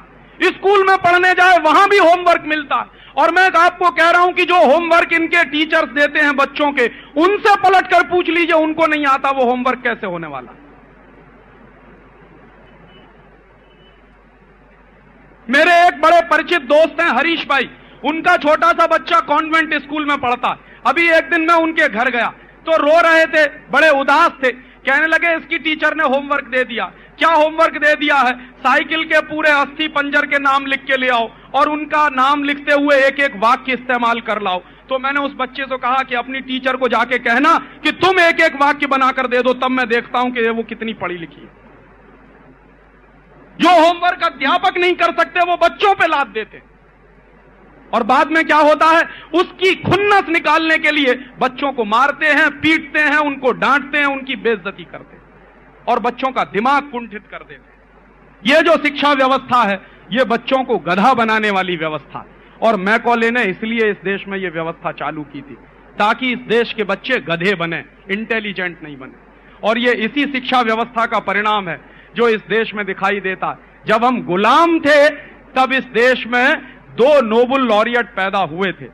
स्कूल में पढ़ने जाए वहां भी होमवर्क मिलता है। और मैं आपको कह रहा हूं कि जो होमवर्क इनके टीचर्स देते हैं बच्चों के, उनसे पलटकर पूछ लीजिए, उनको नहीं आता वो होमवर्क कैसे होने वाला। मेरे एक बड़े परिचित दोस्त हैं हरीश भाई, उनका छोटा सा बच्चा कॉन्वेंट स्कूल में पढ़ता है। अभी एक दिन मैं उनके घर गया तो रो रहे थे, बड़े उदास थे। कहने लगे इसकी टीचर ने होमवर्क दे दिया। क्या होमवर्क दे दिया है? साइकिल के पूरे अस्थि पंजर के नाम लिख के ले आओ और उनका नाम लिखते हुए एक एक वाक्य इस्तेमाल कर लाओ। तो मैंने उस बच्चे से कहा कि अपनी टीचर को जाके कहना कि तुम एक एक वाक्य बनाकर दे दो, तब मैं देखता हूं कि वो कितनी पढ़ी लिखी है। जो होमवर्क अध्यापक नहीं कर सकते वो बच्चों पे लाद देते। और बाद में क्या होता है? उसकी खुन्नस निकालने के लिए बच्चों को मारते हैं, पीटते हैं, उनको डांटते हैं, उनकी बेइज्जती करते हैं और बच्चों का दिमाग कुंठित कर देते हैं। यह जो शिक्षा व्यवस्था है, यह बच्चों को गधा बनाने वाली व्यवस्था है। और मैकॉले ने इसलिए इस देश में यह व्यवस्था चालू की थी ताकि इस देश के बच्चे गधे बने, इंटेलिजेंट नहीं बने। और यह इसी शिक्षा व्यवस्था का परिणाम है जो इस देश में दिखाई देता है। जब हम गुलाम थे तब इस देश में 2 नोबेल लॉरियट पैदा हुए थे।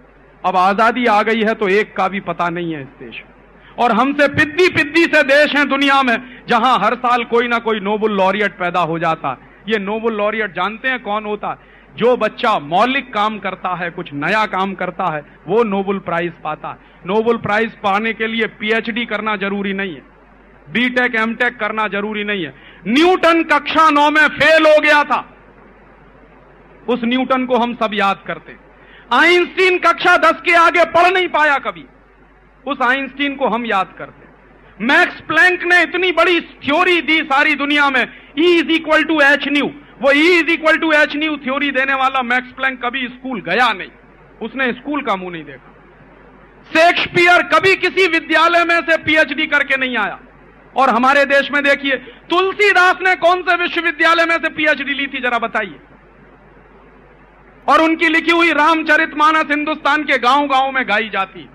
अब आजादी आ गई है तो एक का भी पता नहीं है इस देश में। और हमसे पिद्दी पिद्दी से देश हैं दुनिया में जहां हर साल कोई ना कोई नोबेल लॉरियट पैदा हो जाता है। ये नोबेल लॉरियट जानते हैं कौन होता है? जो बच्चा मौलिक काम करता है, कुछ नया काम करता है, वो नोबेल प्राइज पाता है। नोबेल प्राइज पाने के लिए पीएचडी करना जरूरी नहीं है, बीटेक एमटेक करना जरूरी नहीं है। न्यूटन कक्षा 9 में फेल हो गया था, उस न्यूटन को हम सब याद करते। आइंस्टीन कक्षा 10 के आगे पढ़ नहीं पाया कभी, उस आइंस्टीन को हम याद करते। मैक्स प्लैंक ने इतनी बड़ी थ्योरी दी सारी दुनिया में, E is equal to H nu. वो E is equal to H nu theory देने वाला मैक्स प्लैंक कभी स्कूल गया नहीं, उसने स्कूल का मुंह नहीं देखा। शेक्सपियर कभी किसी विद्यालय में से पीएचडी करके नहीं आया। और हमारे देश में देखिए, तुलसीदास ने कौन से विश्वविद्यालय में से पीएचडी ली थी, जरा बताइए। और उनकी लिखी हुई रामचरितमानस हिंदुस्तान के गांव गांव में गाई जाती।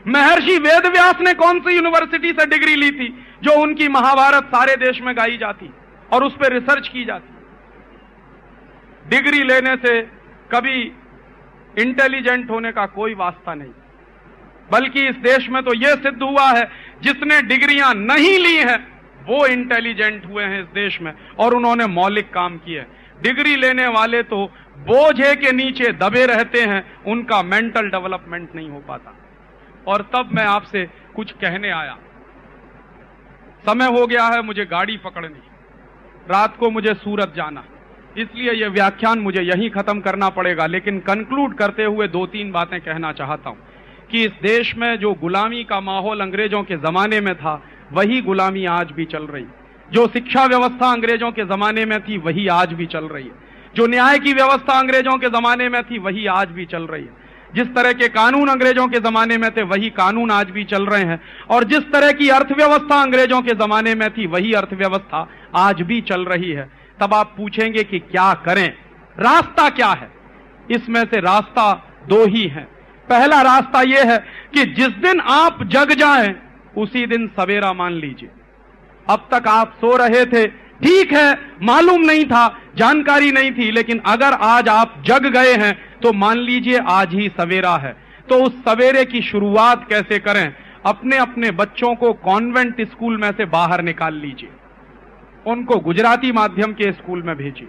महर्षि वेदव्यास ने कौन सी यूनिवर्सिटी से डिग्री ली थी, जो उनकी महाभारत सारे देश में गाई जाती और उस पर रिसर्च की जाती। डिग्री लेने से कभी इंटेलिजेंट होने का कोई वास्ता नहीं, बल्कि इस देश में तो यह सिद्ध हुआ है, जिसने डिग्रियां नहीं ली हैं वो इंटेलिजेंट हुए हैं इस देश में, और उन्होंने मौलिक काम किए। डिग्री लेने वाले तो बोझे के नीचे दबे रहते हैं, उनका मेंटल डेवलपमेंट नहीं हो पाता। और तब मैं आपसे कुछ कहने आया। समय हो गया है मुझे गाड़ी पकड़नी, रात को मुझे सूरत जाना, इसलिए यह व्याख्यान मुझे यहीं खत्म करना पड़ेगा। लेकिन कंक्लूड करते हुए 2-3 बातें कहना चाहता हूं कि इस देश में जो गुलामी का माहौल अंग्रेजों के जमाने में था, वही गुलामी आज भी चल रही। जो शिक्षा व्यवस्था अंग्रेजों के जमाने में थी, वही आज भी चल रही है। जो न्याय की व्यवस्था अंग्रेजों के जमाने में थी, वही आज भी चल रही है। जिस तरह के कानून अंग्रेजों के जमाने में थे, वही कानून आज भी चल रहे हैं। और जिस तरह की अर्थव्यवस्था अंग्रेजों के जमाने में थी, वही अर्थव्यवस्था आज भी चल रही है। तब आप पूछेंगे कि क्या करें, रास्ता क्या है? इसमें से रास्ता 2 ही है। पहला रास्ता यह है कि जिस दिन आप जग जाएं, उसी दिन सवेरा मान लीजिए। अब तक आप सो रहे थे, ठीक है, मालूम नहीं था, जानकारी नहीं थी, लेकिन अगर आज आप जग गए हैं तो मान लीजिए आज ही सवेरा है। तो उस सवेरे की शुरुआत कैसे करें? अपने अपने बच्चों को कॉन्वेंट स्कूल में से बाहर निकाल लीजिए, उनको गुजराती माध्यम के स्कूल में भेजिए।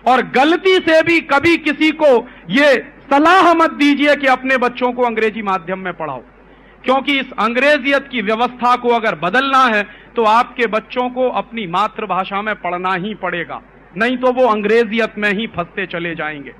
और गलती से भी कभी किसी को यह सलाह मत दीजिए कि अपने बच्चों को अंग्रेजी माध्यम में पढ़ाओ, क्योंकि इस अंग्रेजियत की व्यवस्था को अगर बदलना है तो आपके बच्चों को अपनी मातृभाषा में पढ़ना ही पड़ेगा, नहीं तो वो अंग्रेजियत में ही फंसते चले जाएंगे।